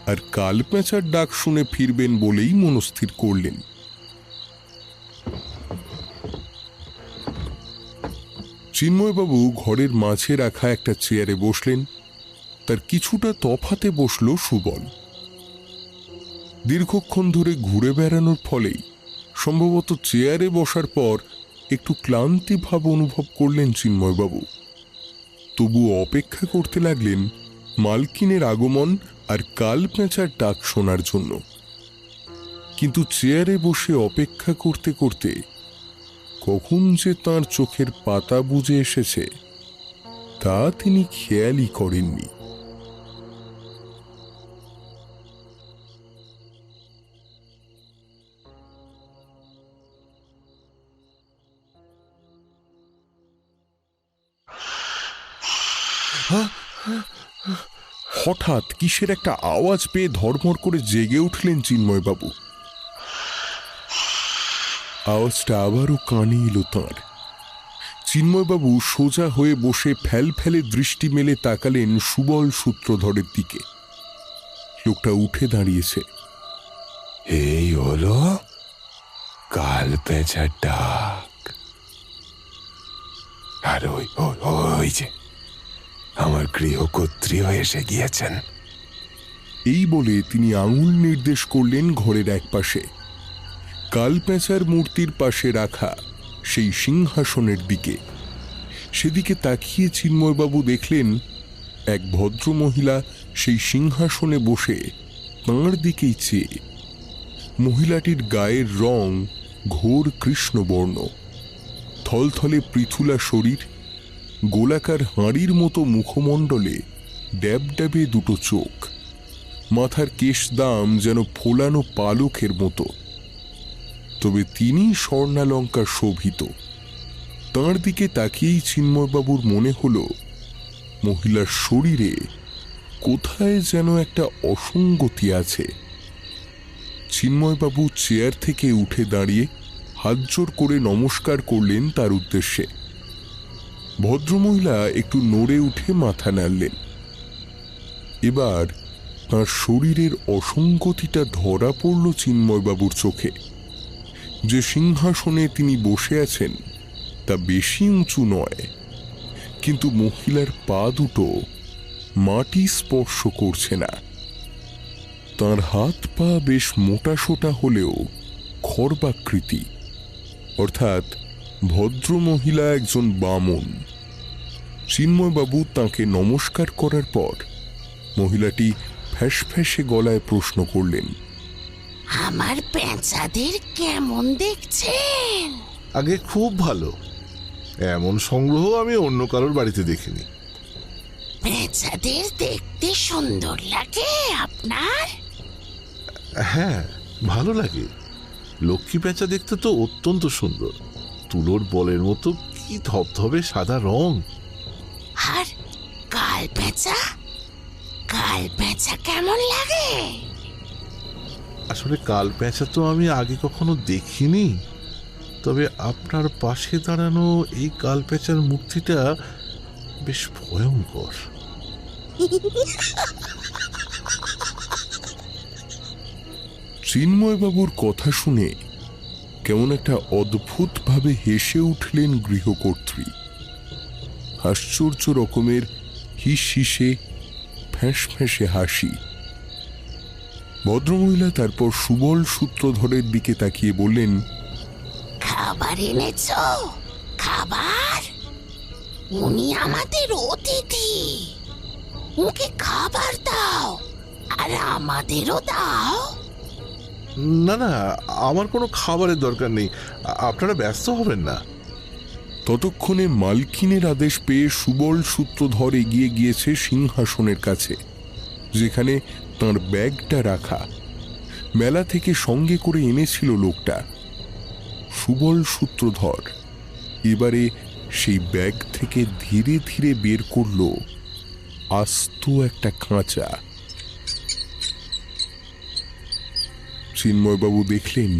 আর কাল পেঁচার ডাক শুনে ফিরবেন বলেই মনস্থির করলেন। চিন্ময়বাবু ঘরের মাঝে রাখা একটা চেয়ারে বসলেন। তার কিছুটা তফাতে বসল সুবল। দীর্ঘক্ষণ ধরে ঘুরে বেড়ানোর ফলেই সম্ভবত চেয়ারে বসার পর একটু ক্লান্তি ভাব অনুভব করলেন চিন্ময়বাবু। তবু অপেক্ষা করতে লাগলেন মালকিনের আগমন আর কাল পেঁচার ডাক শোনার জন্য। কিন্তু চেয়ারে বসে অপেক্ষা করতে করতে কখন যে তাঁর চোখের পাতা বুজে এসেছে তা তিনি খেয়ালই করেননি। হঠাৎ কিসের একটা আওয়াজ পেয়ে ধড়মড় করে জেগে উঠলেন চিন্ময়বাবু। আওয়াজটা আবারও কানে এলো তাঁর। চিন্ময়বাবু সোজা হয়ে বসে ফেল ফেলে দৃষ্টি মেলে তাকালেন সুবল সূত্রধরের দিকে। লোকটা উঠে দাঁড়িয়েছে। এই হলো কাল পেঁচার ডাক। আর ওই যে আমার গৃহকর্ত্রীও এসে গিয়েছেন। এই বলে তিনি আঙুল নির্দেশ করলেন ঘরের এক পাশে, কাল পেঁচার মূর্তির পাশে রাখা সেই সিংহাসনের দিকে। সেদিকে তাকিয়ে চিন্ময়বাবু দেখলেন এক ভদ্রমহিলা সেই সিংহাসনে বসে তাঁর দিকেই চেয়ে। মহিলাটির গায়ের রং ঘোর কৃষ্ণবর্ণ, থলথলে পৃথুলা শরীর, গোলাকার হাঁড়ির মতো মুখমণ্ডলে ড্যাবড্যাবে দুটো চোখ, মাথার কেশদাম যেন ফোলানো পালকের মতো। তবে তিনি স্বর্ণালঙ্কার শোভিত। তাঁর দিকে তাকিয়েই চিন্ময়বাবুর মনে হল মহিলার শরীরে কোথায় যেন একটা অসঙ্গতি আছে। চিন্ময়বাবু চেয়ার থেকে উঠে দাঁড়িয়ে হাত জোর করে নমস্কার করলেন তার উদ্দেশ্যে। ভদ্রমহিলা একটু নড়ে উঠে মাথা নাড়লেন। এবার তাঁর শরীরের অসঙ্গতিটা ধরা পড়ল চিন্ময়বাবুর চোখে। যে সিংহাসনে তিনি বসে আছেন তা বেশি উঁচু নয়, কিন্তু মহিলার পা দুটো মাটি স্পর্শ করছে না। তাঁর হাত পা বেশ মোটাসোটা হলেও খর্বাকৃতি, অর্থাৎ ভদ্রমহিলা একজন বামন। চিন্ময়বাবু তাঁকে নমস্কার করার পর মহিলাটি ফ্যাঁসফ্যাঁসে গলায় প্রশ্ন করলেন, আমার পেঁচাদের কেমন দেখছেন? আগে খুব ভালো। এমন সংগ্রহ আমি অন্য কারোর বাড়িতে দেখিনি। পেঁচাদের দেখতে সুন্দর লাগে আপনার? হ্যাঁ, ভালো লাগে। লক্ষ্মী পেঁচা দেখতে তো অত্যন্ত সুন্দর, তুলোর বলের মতো কি ধবধবে সাদা রং। আর কাল পেঁচা, কাল পেঁচা কেমন লাগে? আসলে কাল পেঁচা তো আমি আগে কখনো দেখিনি, তবে আপনার পাশে দাঁড়ানো এই কাল পেঁচার মূর্তিটা বেশ ভয়ঙ্কর। চিন্ময়বাবুর কথা শুনে কেমন একটা অদ্ভুতভাবে হেসে উঠলেন গৃহকর্ত্রী। আশ্চর্য রকমের হিসহিসে ফ্যাঁসফ্যাঁসে হাসি। ভদ্রমহিলা তারপর সুবল সূত্রধরের দিকে তাকিয়ে বললেন, খাবার এনেছ? খাবার? উনি আমাদের অতিথি, ওকে খাবার দাও আর আমাদেরও দাও। না না, আমার কোনো খাবারের দরকার নেই, আপনারা ব্যস্ত হবেন না। ততক্ষণে মালকিনের আদেশ পেয়ে সুবল সূত্রধর এগিয়ে গিয়েছে সিংহাসনের কাছে, যেখানে তাঁর ব্যাগটা রাখা। মেলা থেকে সঙ্গে করে এনেছিল লোকটা। সুবল সূত্রধর এবারে সেই ব্যাগ থেকে ধীরে ধীরে বের করল আস্ত একটা খাঁচা। চিন্ময়বাবু দেখলেন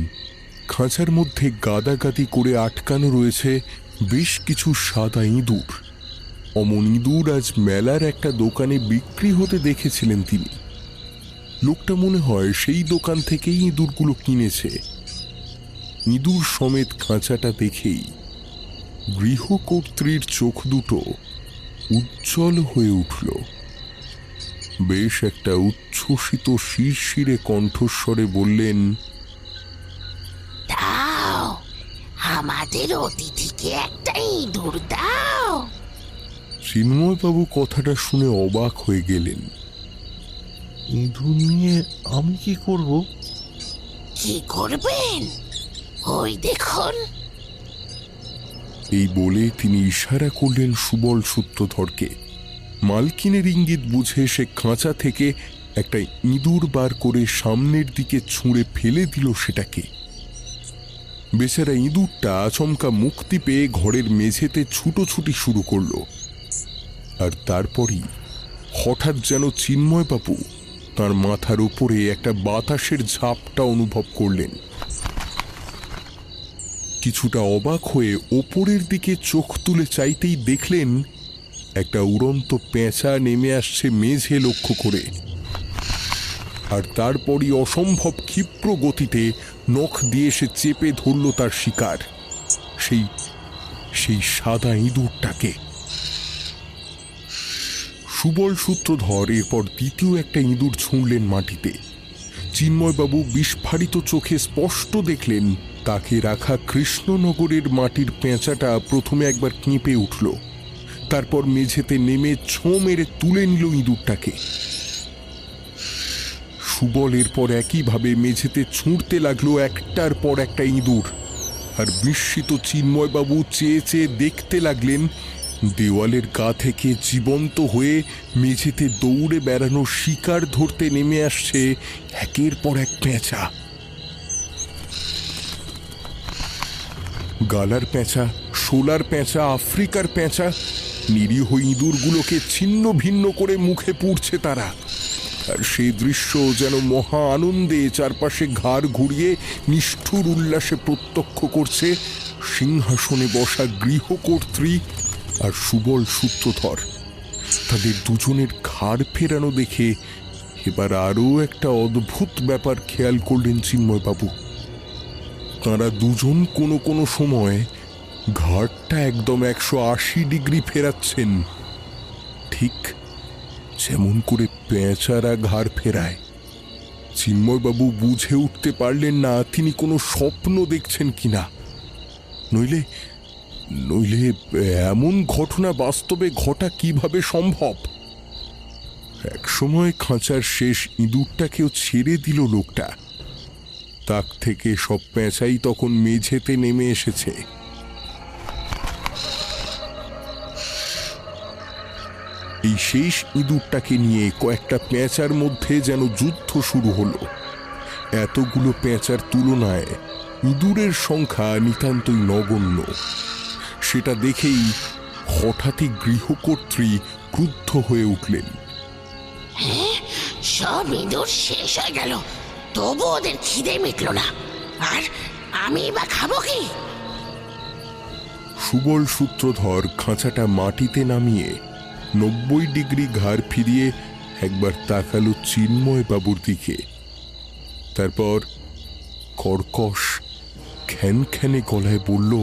খাঁচার মধ্যে গাদাগাদি করে আটকানো রয়েছে বেশ কিছু সাদা ইঁদুর। অমন ইঁদুর আজ মেলার একটা দোকানে বিক্রি হতে দেখেছিলেন তিনি। লোকটা মনে হয় সেই দোকান থেকেই ইঁদুরগুলো কিনেছে। ইঁদুর সমেত খাঁচাটা দেখেই গৃহকর্ত্রীর চোখ দুটো উজ্জ্বল হয়ে উঠল। বেশ একটা উচ্ছ্বসিত শিরশিরে কণ্ঠস্বরে বললেন, দাও, আমাদের অতিথিকে একটা ইঁদুর দাও। চিন্ময়বাবু কথাটা শুনে অবাক হয়ে গেলেন। ইঁদুর নিয়ে আমি কি করব? কি করবেন ওই দেখুন। এই বলে তিনি ইশারা করলেন সুবল সূত্রধরকে। মালকিনের ইঙ্গিত বুঝে সে খাঁচা থেকে একটা ইঁদুর বার করে সামনের দিকে ছুঁড়ে ফেলে দিল সেটাকে। বেচারা ইঁদুরটা আচমকা মুক্তি পেয়ে ঘরের মেঝেতে ছুটোছুটি শুরু করল। আর তারপরই হঠাৎ যেন চিন্ময়বাবু তার মাথার উপরে একটা বাতাসের ঝাপটা অনুভব করলেন। কিছুটা অবাক হয়ে ওপরের দিকে চোখ তুলে চাইতেই দেখলেন একটা উড়ন্ত পেঁচা নেমে আসছে মেঝে লক্ষ্য করে। আর তারপরই অসম্ভব ক্ষিপ্র গতিতে নখ দিয়ে সে চেপে ধরল তার শিকার, সেই সাদা ইঁদুরটাকে। সুবল সূত্রধর এরপর দ্বিতীয় একটা ইঁদুর ছুঁড়লেন মাটিতে। চিন্ময়বাবু বিস্ফারিত চোখে স্পষ্ট দেখলেন তাকে রাখা কৃষ্ণনগরের মাটির পেঁচাটা প্রথমে একবার কেঁপে উঠল, তারপর মেঝেতে নেমে ছোঁ মেরে তুলে নিল ইঁদুরটাকে। সুবল এরপর একইভাবে মেঝেতে ছুঁড়তে লাগলো একটার পর একটা ইঁদুর। আর বিস্মিত চিন্ময়বাবু চেয়ে চেয়ে দেখতে লাগলেন দেওয়ালের গা থেকে জীবন্ত হয়ে মেঝেতে দৌড়ে বেড়ানো শিকার ধরতে নেমে আসছে একের পর এক পেঁচা। গালার পেঁচা, শোলার পেঁচা, আফ্রিকার পেঁচা, নিরীহ ইঁদুরগুলোকে ছিন্ন ভিন্ন করে মুখে পুড়ছে তারা। আর সেই দৃশ্য যেন মহা আনন্দে চারপাশে ঘাড় ঘুরিয়ে নিষ্ঠুর উল্লাসে প্রত্যক্ষ করছে সিংহাসনে বসা গৃহকর্ত্রী আর সুবল সূত্রধর। তাদের দুজনের ঘাড় ফেরানো দেখে এবার আরও একটা অদ্ভুত ব্যাপার খেয়াল করলেন চিন্ময়বাবু। তাঁরা দুজন কোনো কোনো সময় ঘাড়টা একদম 180 ডিগ্রি ফেরাচ্ছেন, ঠিক যেমন করে পেঁচারা ঘাড় ফেরায়। চিন্ময়বাবু বুঝে উঠতে পারলেন না তিনি কোনো স্বপ্ন দেখছেন কিনা, নইলে এমন ঘটনা বাস্তবে ঘটা কিভাবে সম্ভব। একসময় খাঁচার শেষ ইঁদুরটাকেও ছেড়ে দিল লোকটা। তাক থেকে সব পেঁচাই তখন মেঝেতে নেমে এসেছে। এই শেষ ইঁদুরটাকে নিয়ে কয়েকটা পেঁচার মধ্যে যেন যুদ্ধ শুরু হলো। এতগুলো পেঁচার তুলনায় ইঁদুরের সংখ্যা নিতান্তই নগণ্য। সেটা দেখেই হঠাৎই গৃহকর্ত্রী ক্রুদ্ধ হয়ে উঠলেন। সব ইঁদুর শেষ হয়ে গেল, তবু ওদের খিদে মিটল না, আর আমি বা খাবো কি? সুবল সূত্রধর খাঁচাটা মাটিতে নামিয়ে 90 ডিগ্রি ঘাড় ফিরিয়ে একবার তাকালো চিন্ময়বাবুর দিকে। তারপর কর্কশ খ্যানখ্যানে গলায় বলল,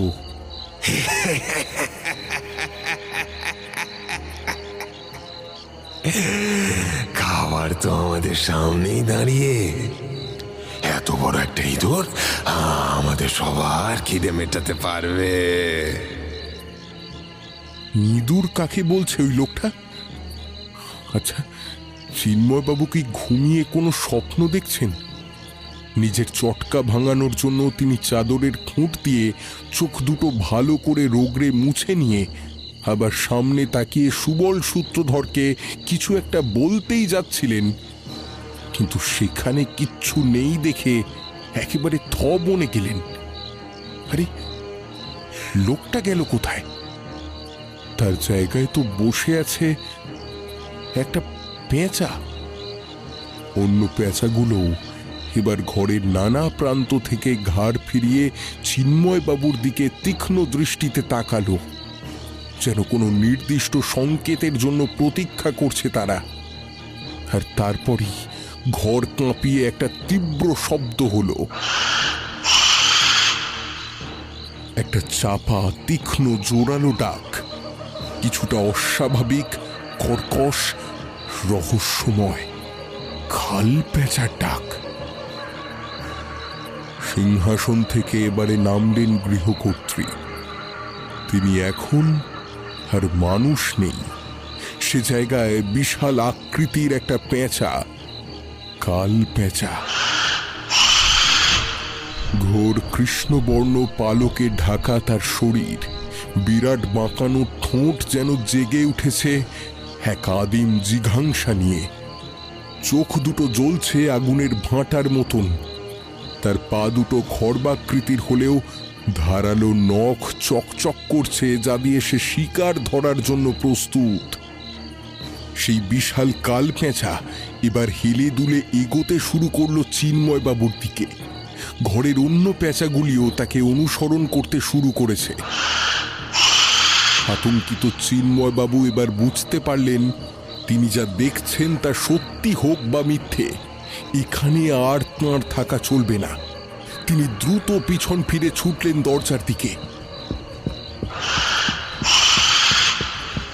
খাবার তো আমাদের সামনেই দাঁড়িয়ে, এত বড় একটা ইঁদুর আমাদের সবার খিদে মেটাতে পারবে। ইঁদুর কাকে বলছে ওই লোকটা? আচ্ছা, চিন্ময়বাবু কি ঘুমিয়ে কোনো স্বপ্ন দেখছেন? নিজের চটকা ভাঙানোর জন্য তিনি চাদরের খুঁট দিয়ে চোখ দুটো ভালো করে রোগড়ে মুছে নিয়ে আবার সামনে তাকিয়ে সুবল সূত্রধরকে কিছু একটা বলতেই যাচ্ছিলেন, কিন্তু সেখানে কিচ্ছু নেই দেখে একেবারে থ বনে গেলেন। আরে, লোকটা গেল কোথায়? তার জায়গায় তো বসে আছে একটা পেঁচা। অন্য পেঁচাগুলো এবার ঘরের নানা প্রান্ত থেকে ঘাড় ফিরিয়ে চিন্ময়বাবুর দিকে তীক্ষ্ণ দৃষ্টিতে তাকালো, যেন কোনো নির্দিষ্ট সংকেতের জন্য প্রতীক্ষা করছে তারা। আর তারপরই ঘর কাঁপিয়ে একটা তীব্র শব্দ হলো। একটা চাপা তীক্ষ্ণ জোরালো ডাক, কিছুটা অস্বাভাবিক, কর্কশ, রহস্যময়, খাল পেঁচার ডাক। সিংহাসন থেকে এবারে নামলেন গৃহকর্ত্রী। তিনি এখন আর মানুষ নেই। সে জায়গায় বিশাল আকৃতির একটা পেঁচা, কাল পেঁচা। ঘোর কৃষ্ণবর্ণ পালকে ঢাকা তার শরীর, বিরাট বাঁকানো ঠোঁট যেন জেগে উঠেছে এক আদিম জিঘাংসা নিয়ে। চোখ দুটো জ্বলছে আগুনের ভাঁটার মতন। তার পা দুটো খর্বাকৃতির হলেও ধারালো নখ চকচক করছে, যা দিয়ে সে শিকার ধরার জন্য প্রস্তুত। সেই বিশাল কাল পেঁচা এবার হেলে দুলে এগোতে শুরু করলো চিন্ময়বাবুর দিকে। ঘরের অন্য পেঁচাগুলিও তাকে অনুসরণ করতে শুরু করেছে। আতঙ্কিত চিন্ময়বাবু এবার বুঝতে পারলেন তিনি যা দেখছেন তা সত্যি হোক বা মিথ্যে, এখানে আর তাঁর থাকা চলবে না। তিনি দ্রুত পিছন ফিরে ছুটলেন দরজার দিকে।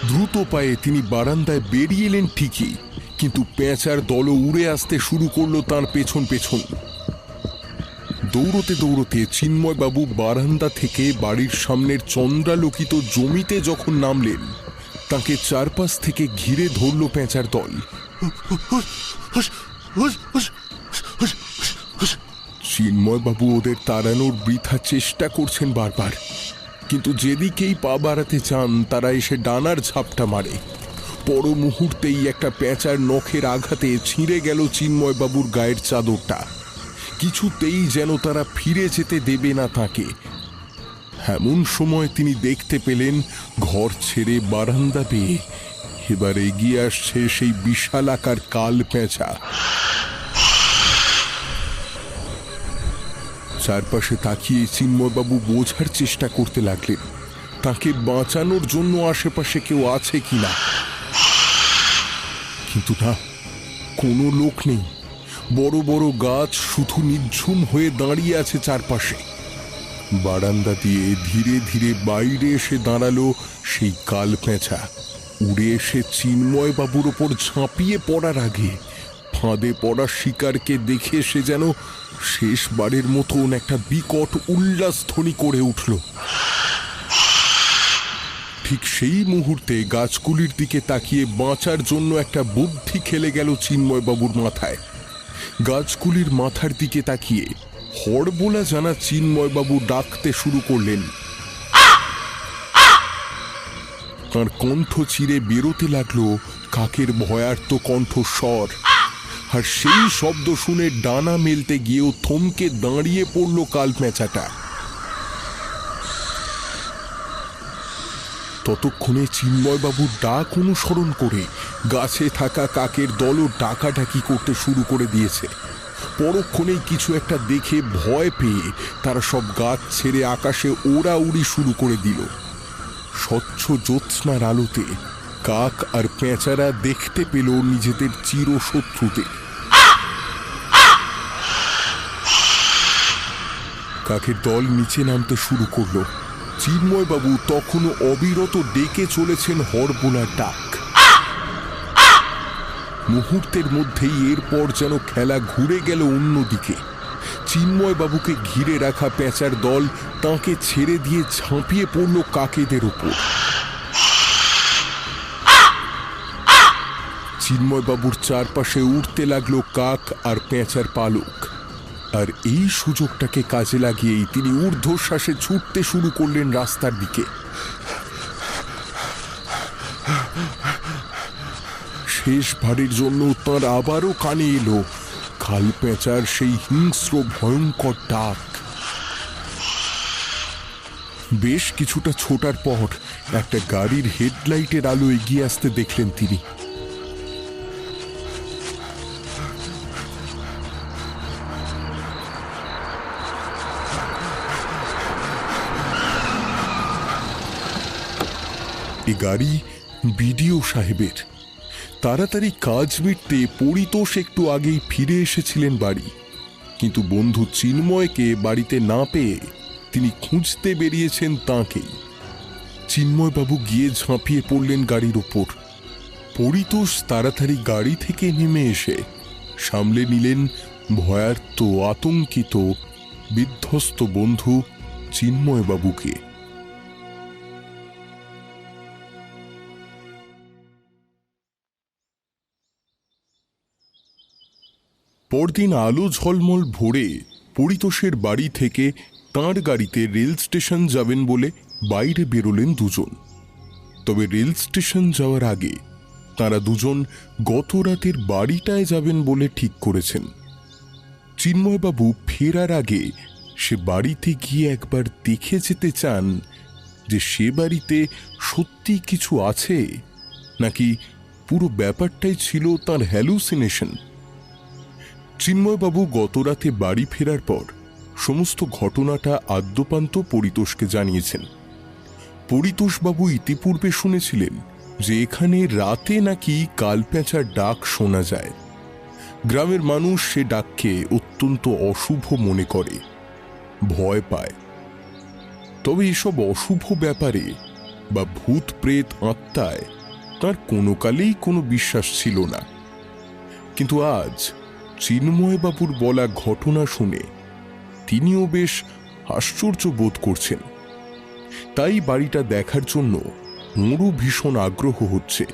দ্রুত পায়ে তিনি বারান্দায় বেরিয়ে এলেন ঠিকই, কিন্তু পেঁচার দলও উড়ে আসতে শুরু করলো তাঁর পেছন পেছন। দৌড়তে দৌড়তে চিন্ময়বাবু বারান্দা থেকে বাড়ির সামনের চন্দ্রালোকিত জমিতে যখন নামলেন, তাকে চারপাশ থেকে ঘিরে ধরল পেঁচার দল। চিন্ময়বাবু ওদের তাড়ানোর বৃথা চেষ্টা করছেন বারবার, কিন্তু যেদিকেই পা বাড়াতে চান তারা এসে ডানার ঝাপটা মারে। পর মুহূর্তেই একটা পেঁচার নখের আঘাতে ছিঁড়ে গেল চিন্ময়বাবুর গায়ের চাদরটা। কিছুতেই যেন তারা ফিরে যেতে দেবে না তাকে। এমন সময় তিনি দেখতে পেলেন ঘর ছেড়ে বারান্দা পেয়ে এবার এগিয়ে আসছে সেই বিশালাকার কাল পেঁচা। চারপাশে তাকিয়ে চিন্ময়বাবু বোঝার চেষ্টা করতে লাগলেন তাকে বাঁচানোর জন্য আশেপাশে কেউ আছে কিনা, কিন্তু না, কোনো লোক নেই। বড় বড় গাছ শুধু নিঝুম হয়ে দাঁড়িয়ে আছে চারপাশে। বারান্দা দিয়ে ধীরে ধীরে বাইরে এসে দাঁড়ালো সেই কাল পেঁচা। উড়ে এসে চিন্ময়বাবুর ওপর ঝাঁপিয়ে পড়ার আগে ফাঁদে পড়া শিকারকে দেখে সে যেন শেষবারের মতন একটা বিকট উল্লাসধ্বনি করে উঠল। ঠিক সেই মুহূর্তে গাছগুলির দিকে তাকিয়ে বাঁচার জন্য একটা বুদ্ধি খেলে গেল চিন্ময়বাবুর মাথায়। গাছগুলির মাথার দিকে তাকিয়ে হড়বোলা জানা চিন্ময়বাবু ডাকতে শুরু করলেন। তাঁর কণ্ঠ চিরে বেরোতে লাগলো কাকের ভয়ার্ত কণ্ঠস্বর, আর সেই শব্দ শুনে ডানা মেলতে গিয়েও থমকে দাঁড়িয়ে পড়ল কাল পেঁচাটা। ততক্ষণে চিন্ময়বাবুর ডাক অনুসরণ করে গাছে থাকা কাকের দলও ডাকাডাকি করতে শুরু করে দিয়েছে। পরক্ষণেই কিছু একটা দেখে ভয় পেয়ে তারা সব গাছ ছেড়ে আকাশে ওড়াউড়ি শুরু করে দিল। স্বচ্ছ জ্যোৎস্নার আলোতে কাক আর পেঁচারা দেখতে পেল নিজেদের চিরশত্রুতে। কাকের দল নিচে নামতে শুরু করলো। চিন্ময়বাবু তখনও অবিরত ডেকে চলেছেন হড়বোলার ডাক। মুহূর্তের মধ্যেই এরপর যেন খেলা ঘুরে গেল অন্যদিকে। চিন্ময়বাবুকে ঘিরে রাখা পেঁচার দল তাঁকে ছেড়ে দিয়ে ঝাঁপিয়ে পড়ল কাকেদের উপর। চিন্ময়বাবুর চারপাশে উঠতে লাগলো কাক আর পেঁচার পালক। আর এই সুযোগটাকে কাজে লাগিয়েই তিনি ঊর্ধ্বশ্বাসে ছুটতে শুরু করলেন রাস্তার দিকে। শেষবারের জন্য তাঁর আবারও কানে এলো কাল পেঁচার সেই হিংস্র ভয়ঙ্কর ডাক। বেশ কিছুটা ছোটার পর একটা গাড়ির হেডলাইটের আলো এগিয়ে আসতে দেখলেন তিনি। এ গাড়ি বিডিও সাহেবের। তাড়াতাড়ি কাজ মিটতে পরিতোষ একটু আগেই ফিরে এসেছিলেন বাড়ি, কিন্তু বন্ধু চিন্ময়কে বাড়িতে না পেয়ে তিনি খুঁজতে বেরিয়েছেন তাঁকেই। চিন্ময়বাবু গিয়ে ঝাঁপিয়ে পড়লেন গাড়ির ওপর। পরিতোষ তাড়াতাড়ি গাড়ি থেকে নেমে এসে সামলে নিলেন ভয়ার্ত আতঙ্কিত বিধ্বস্ত বন্ধু চিন্ময়বাবুকে। পরদিন আলো ঝলমল ভোরে পরিতোষের বাড়ি থেকে তাঁর গাড়িতে রেল স্টেশন যাবেন বলে বাইরে বেরোলেন দুজন। তবে রেল স্টেশন যাওয়ার আগে তাঁরা দুজন গত রাতের বাড়িটায় যাবেন বলে ঠিক করেছেন। চিন্ময়বাবু ফেরার আগে সে বাড়িতে গিয়ে একবার দেখে যেতে চান যে সে বাড়িতে সত্যি কিছু আছে নাকি পুরো ব্যাপারটাই ছিল তার হ্যালুসিনেশন। চিন্ময়বাবু গত রাতে বাড়ি ফেরার পর সমস্ত ঘটনাটা আদ্যোপান্ত পরিতোষকে জানিয়েছেন। পরিতোষবাবু ইতিপূর্বে শুনেছিলেন যে এখানে রাতে নাকি কালপ্যাঁচার ডাক শোনা যায়। গ্রামের মানুষ সে ডাককে অত্যন্ত অশুভ মনে করে, ভয় পায়। তবে এসব অশুভ ব্যাপারে বা ভূত প্রেত আত্মায় তার কোনো কালেই কোনো বিশ্বাস ছিল না। কিন্তু আজ চিন্ময়বাবুর বলা ঘটনা শুনে তিনিও বেশ আশ্চর্য বোধ করছেন। তাই বাড়িটা দেখার জন্য ওঁরও ভীষণ আগ্রহ হচ্ছে।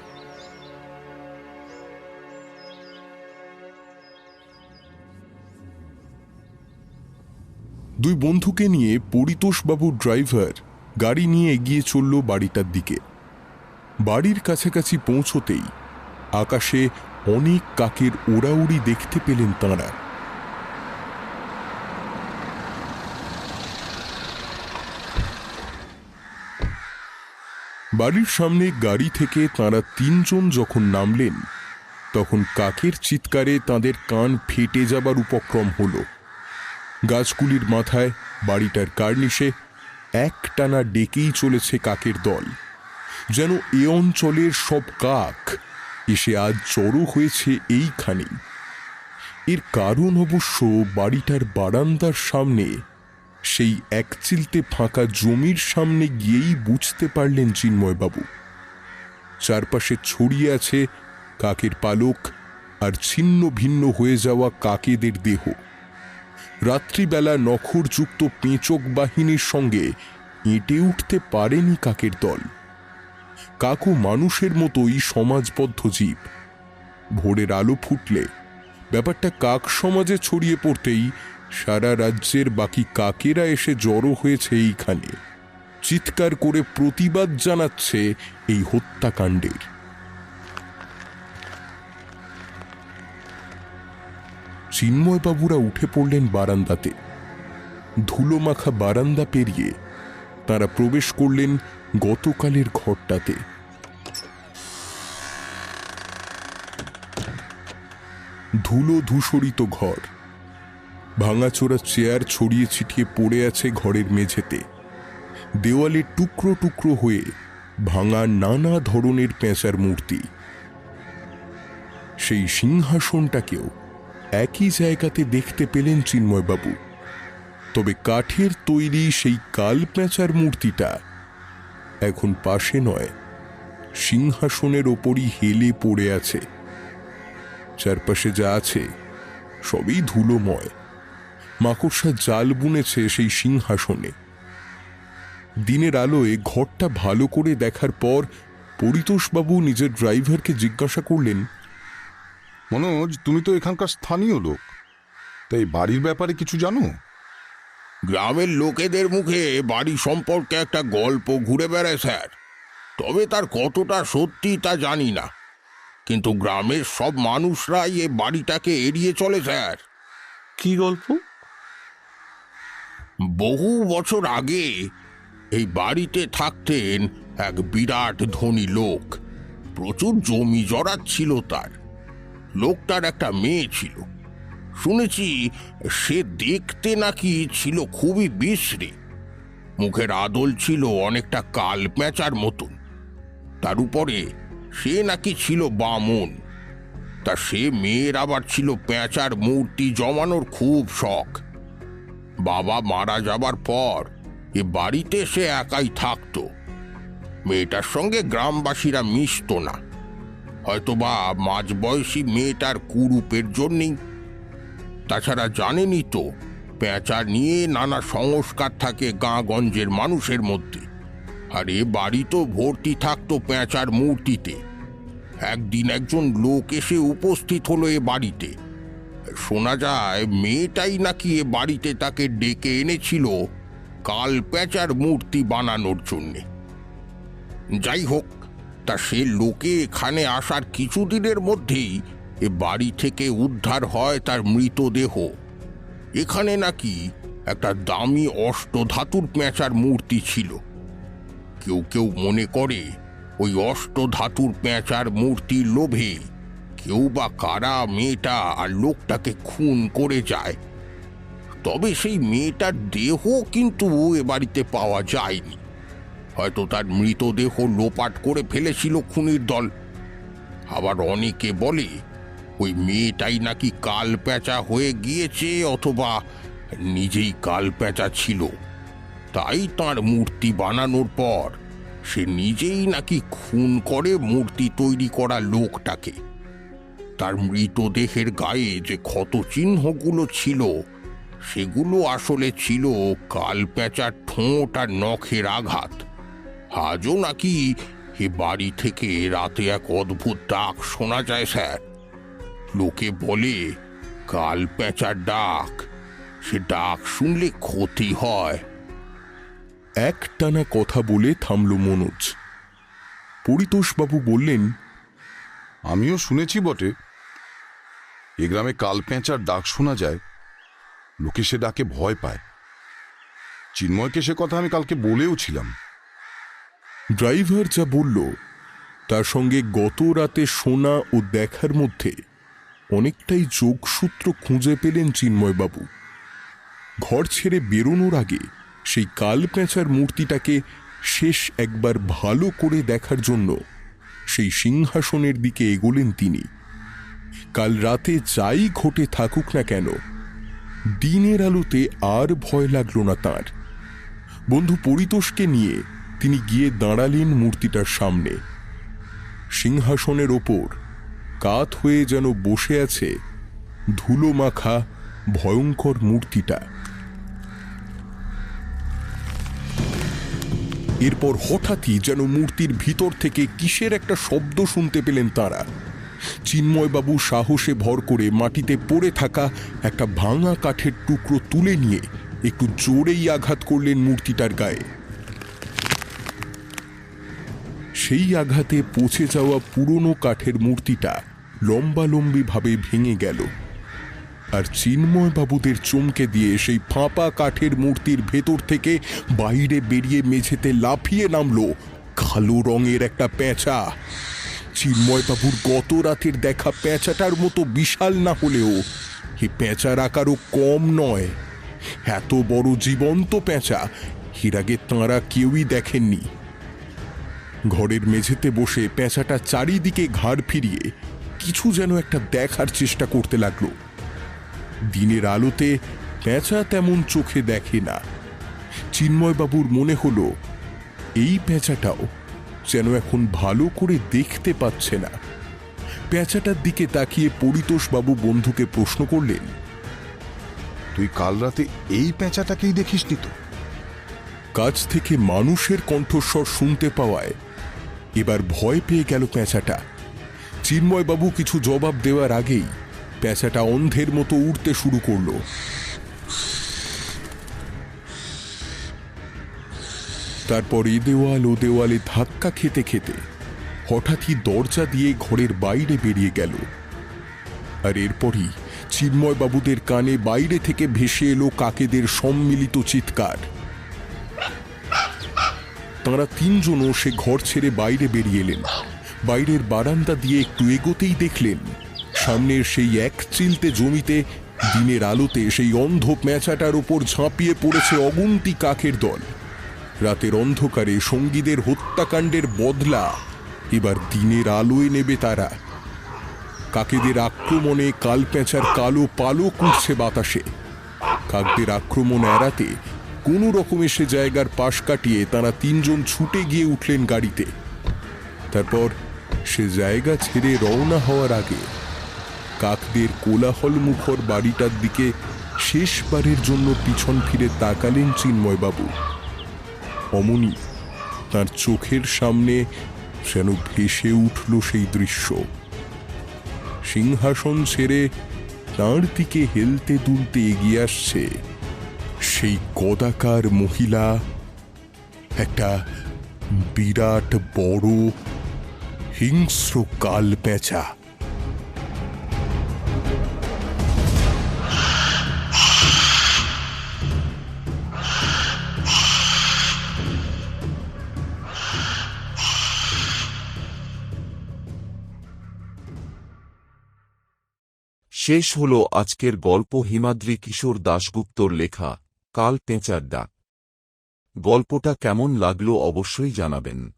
দুই বন্ধুকে নিয়ে পরিতোষবাবুর ড্রাইভার গাড়ি নিয়ে এগিয়ে চলল বাড়িটার দিকে। বাড়ির কাছাকাছি পৌঁছতেই আকাশে অনেক কাকের ওড়াউড়ি দেখতে পেলেন তাঁরা। বাড়ির সামনে গাড়ি থেকে তাঁরা তিনজন যখন নামলেন তখন কাকের চিৎকারে তাদের কান ফেটে যাবার উপক্রম হল। গাছগুলির মাথায় বাড়িটার কার্নিশে একটানা ডেকেই চলেছে কাকের দল, যেন এ অঞ্চলের সব কাক এসে আজ জড়ো হয়েছে এইখানেই। এর কারণ অবশ্য বাড়িটার বারান্দার সামনে সেই একচিলতে ফাঁকা জমির সামনে গিয়েই বুঝতে পারলেন চিন্ময়বাবু। চারপাশে ছড়িয়ে আছে কাকের পালক আর ছিন্ন ভিন্ন হয়ে যাওয়া কাকেদের দেহ। রাত্রিবেলা নখরযুক্ত পেঁচক বাহিনীর সঙ্গে এঁটে উঠতে পারেনি কাকের দল। কাকও মানুষের মতোই সমাজবদ্ধ জীব। ভোরের আলো ফুটলে ব্যাপারটা কাক সমাজে ছড়িয়ে পড়তেই সারা রাজ্যের বাকি কাকেরা এসে জড়ো হয়েছে এইখানে, চিৎকার করে প্রতিবাদ জানাচ্ছে এই হত্যাকাণ্ডের। চিন্ময়বাবুরা উঠে পড়লেন বারান্দাতে। ধুলোমাখা বারান্দা পেরিয়ে তারা প্রবেশ করলেন গতকালের ঘরটাতে। ধুলো ধূসরিত ঘর, ভাঙাচোরা চেয়ার ছড়িয়ে ছিটিয়ে পড়ে আছে ঘরের মেঝেতে। দেওয়ালে টুকরো টুকরো হয়ে ভাঙা নানা ধরনের পেঁচার মূর্তি। সেই সিংহাসনটাকেও একই জায়গাতে দেখতে পেলেন চিন্ময়বাবু। তবে কাঠের তৈরি সেই কালপ্যাঁচার মূর্তিটা এখন পাশে নয়, সিংহাসনের ওপরই হেলে পড়ে আছে। চারপাশে যা আছে সবই ধুলোময়। মাকড়সা জাল বুনেছে সেই সিংহাসনে। দিনের আলোয় ঘরটা ভালো করে দেখার পর পরিতোষবাবু নিজের ড্রাইভারকে জিজ্ঞাসা করলেন, মনোজ, তুমি তো এখানকার স্থানীয় লোক, তাই বাড়ির ব্যাপারে কিছু জানো? গ্রামের লোকেদের মুখে বাড়ি সম্পর্কে একটা গল্প ঘুরে বেড়ায় স্যার, তবে তার কতটা সত্যি তা জানি না। কিন্তু গ্রামের সব মানুষরাই এ বাড়িটাকে এড়িয়ে চলে স্যার। কি গল্প? বহু বছর আগে এই বাড়িতে থাকতেন এক বিরাট ধনী লোক। প্রচুর জমি জরাত ছিল তার। লোকটার একটা মেয়ে ছিল। শুনেছি সে দেখতে নাকি ছিল খুবই বিশ্রী। মুখের আদল ছিল অনেকটা কালপ্যাঁচার মতন। তার উপরে সে নাকি ছিল বামুন। তা সে মেয়ের আবার ছিল পেঁচার মূর্তি জমানোর খুব শখ। বাবা মারা যাবার পর এ বাড়িতে সে একাই থাকতো। মেয়েটার সঙ্গে গ্রামবাসীরা মিশত না, হয়তোবা মাঝবয়সী মেয়েটার কুরূপের জন্যই। তাছাড়া জানেনই তো, পেঁচা নিয়ে নানা সংস্কার থাকে গাঁগঞ্জের মানুষের মধ্যে। আর এ বাড়ি তো ভর্তি থাকতো পেঁচার মূর্তিতে। একদিন একজন লোক এসে উপস্থিত হলো এ বাড়িতে। শোনা যায় মেয়েটাই নাকি এ বাড়িতে তাকে ডেকে এনেছিল কাল প্যাঁচার মূর্তি বানানোর জন্যে। যাই হোক, তা সে লোকে এখানে আসার কিছুদিনের মধ্যেই এ বাড়ি থেকে উদ্ধার হয় তার মৃতদেহ। এখানে নাকি একটা দামি অষ্টধাতুর প্যাঁচার মূর্তি ছিল। কেউ কেউ মনে করে ওই অষ্টধাতুর প্যাঁচার মূর্তির লোভে কেউ বা কারা মেয়েটা আর লোকটাকে খুন করে যায়। তবে সেই মেয়েটার দেহ কিন্তু এ বাড়িতে পাওয়া যায়নি। হয়তো তার মৃতদেহ লোপাট করে ফেলেছিল খুনির দল। আবার অনেকে বলে ওই মেয়েটাই নাকি কাল প্যাঁচা হয়ে গিয়েছে, অথবা নিজেই কাল প্যাঁচা ছিল। তাই তার মূর্তি বানানোর পর সে নিজেই নাকি খুন করে মূর্তি তৈরি করা লোকটাকে। তার মৃতদেহের গায়ে যে ক্ষত চিহ্নগুলো ছিল সেগুলো আসলে ছিল কাল প্যাঁচার ঠোঁট আর নখের আঘাত। আজও নাকি এ বাড়ি থেকে রাতে এক অদ্ভুত ডাক শোনা যায় স্যার। লোকে বলে কাল প্যাঁচার ডাক, সে ডাক শুনলে ক্ষতি হয়। একটানা কথা বলে থামল মনোজ। পরিতোষবাবু বললেন, আমিও শুনেছি বটে, এ গ্রামে কাল পেঁচার ডাক শোনা যায়। লোকে সে ডাকে ভয় পায়। চিন্ময়কে সে কথা আমি কালকে বলেও ছিলাম। ড্রাইভার যা বলল তার সঙ্গে গত রাতে শোনা ও দেখার মধ্যে অনেকটাই যোগসূত্র খুঁজে পেলেন চিন্ময়বাবু। ঘর ছেড়ে বেরোনোর আগে সেই কাল পেঁচার মূর্তিটাকে শেষ একবার ভালো করে দেখার জন্য সেই সিংহাসনের দিকে এগোলেন তিনি। কাল রাতে যাই ঘটে থাকুক না কেন, দিনের আলোতে আর ভয় লাগল না তাঁর। বন্ধু পরিতোষকে নিয়ে তিনি গিয়ে দাঁড়ালেন মূর্তিটার সামনে। সিংহাসনের ওপর কাত হয়ে যেন বসে আছে ধুলো মাখা ভয়ঙ্কর মূর্তিটা। এরপর হঠাৎই যেন মূর্তির ভিতর থেকে কিসের একটা শব্দ শুনতে পেলেন তাঁরা। চিন্ময়বাবু সাহসে ভর করে মাটিতে পড়ে থাকা একটা ভাঙা কাঠের টুকরো তুলে নিয়ে একটু জোরেই আঘাত করলেন মূর্তিটার গায়ে। সেই আঘাতে পচে যাওয়া পুরনো কাঠের মূর্তিটা লম্বালম্বিভাবে ভেঙে গেল। আর চিন্ময়বাবুদের চমকে দিয়ে সেই ফাঁপা কাঠের মূর্তির ভেতর থেকে বাইরে বেরিয়ে মেঝেতে লাফিয়ে নামল কালো রঙের একটা পেঁচা। চিন্ময়বাবুর গত রাতের দেখা পেঁচাটার মতো বিশাল না হলেও এই পেঁচার আকারও কম নয়। এত বড় জীবন্ত পেঁচা এর আগে তাঁরা কেউই দেখেননি। ঘরের মেঝেতে বসে পেঁচাটা চারিদিকে ঘাড় ফিরিয়ে কিছু যেন একটা দেখার চেষ্টা করতে লাগলো। দিনের আলোতে পেঁচা তেমন চোখে দেখে না। চিন্ময়বাবুর মনে হলো এই পেঁচাটাও যেন এখন ভালো করে দেখতে পাচ্ছে না। পেঁচাটার দিকে তাকিয়ে পরিতোষবাবু বন্ধুকে প্রশ্ন করলেন, তুই কাল রাতে এই পেঁচাটাকেই দেখিসনি তো? কাছ থেকে মানুষের কণ্ঠস্বর শুনতে পাওয়ায় এবার ভয় পেয়ে গেল পেঁচাটা। চিন্ময়বাবু কিছু জবাব দেওয়ার আগেই পেঁচাটা অন্ধের মতো উড়তে শুরু করল। তারপর এ দেওয়াল ও দেওয়ালে ধাক্কা খেতে খেতে হঠাৎই দরজা দিয়ে ঘরের বাইরে বেরিয়ে গেল। আর এরপরই চিন্ময়বাবুদের কানে বাইরে থেকে ভেসে এলো কাকেদের সম্মিলিত চিৎকার। তাঁরা তিনজনও সে ঘর ছেড়ে বাইরে বেরিয়ে এলেন। বাইরের বারান্দা দিয়ে একটু এগোতেই দেখলেন সামনের সেই এক চিলতে জমিতে দিনের আলোতে সেই অন্ধ পেঁচাটার উপর ঝাঁপিয়ে পড়েছে অগুন্তি কাকের দল। রাতের অন্ধকারে সঙ্গীদের হত্যাকাণ্ডের বদলা এবার দিনের আলোয় নেবে তারা। কাকেদের আক্রমণে কাল পেঁচার কালো পালক উঠছে বাতাসে। কাকদের আক্রমণ এড়াতে কোনো রকমে সে জায়গার পাশ কাটিয়ে তারা তিনজন ছুটে গিয়ে উঠলেন গাড়িতে। তারপর সে জায়গা ছেড়ে রওনা হওয়ার আগে কাকদের কোলাহল মুখর বাড়িটার দিকে শেষবারের জন্য পিছন ফিরে তাকালেন চিন্ময়বাবু। অমনি তার চোখের সামনে যেন ভেসে উঠল সেই দৃশ্য। সিংহাসন ছেড়ে তাঁর দিকে হেলতে দুলতে এগিয়ে আসছে সেই কদাকার মহিলা, একটা বিরাট বড় হিংস্র কাল পেঁচা। শেষ হল আজকের গল্প হিমাদ্রি কিশোর দাশগুপ্তর লেখা কাল পেঁচার ডাক। গল্পটা কেমন লাগলো অবশ্যই জানাবেন।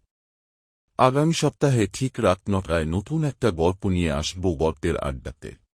আগামী সপ্তাহে ঠিক রাত ৯টায় নতুন একটা গল্প নিয়ে আসব গল্পের আড্ডাতে।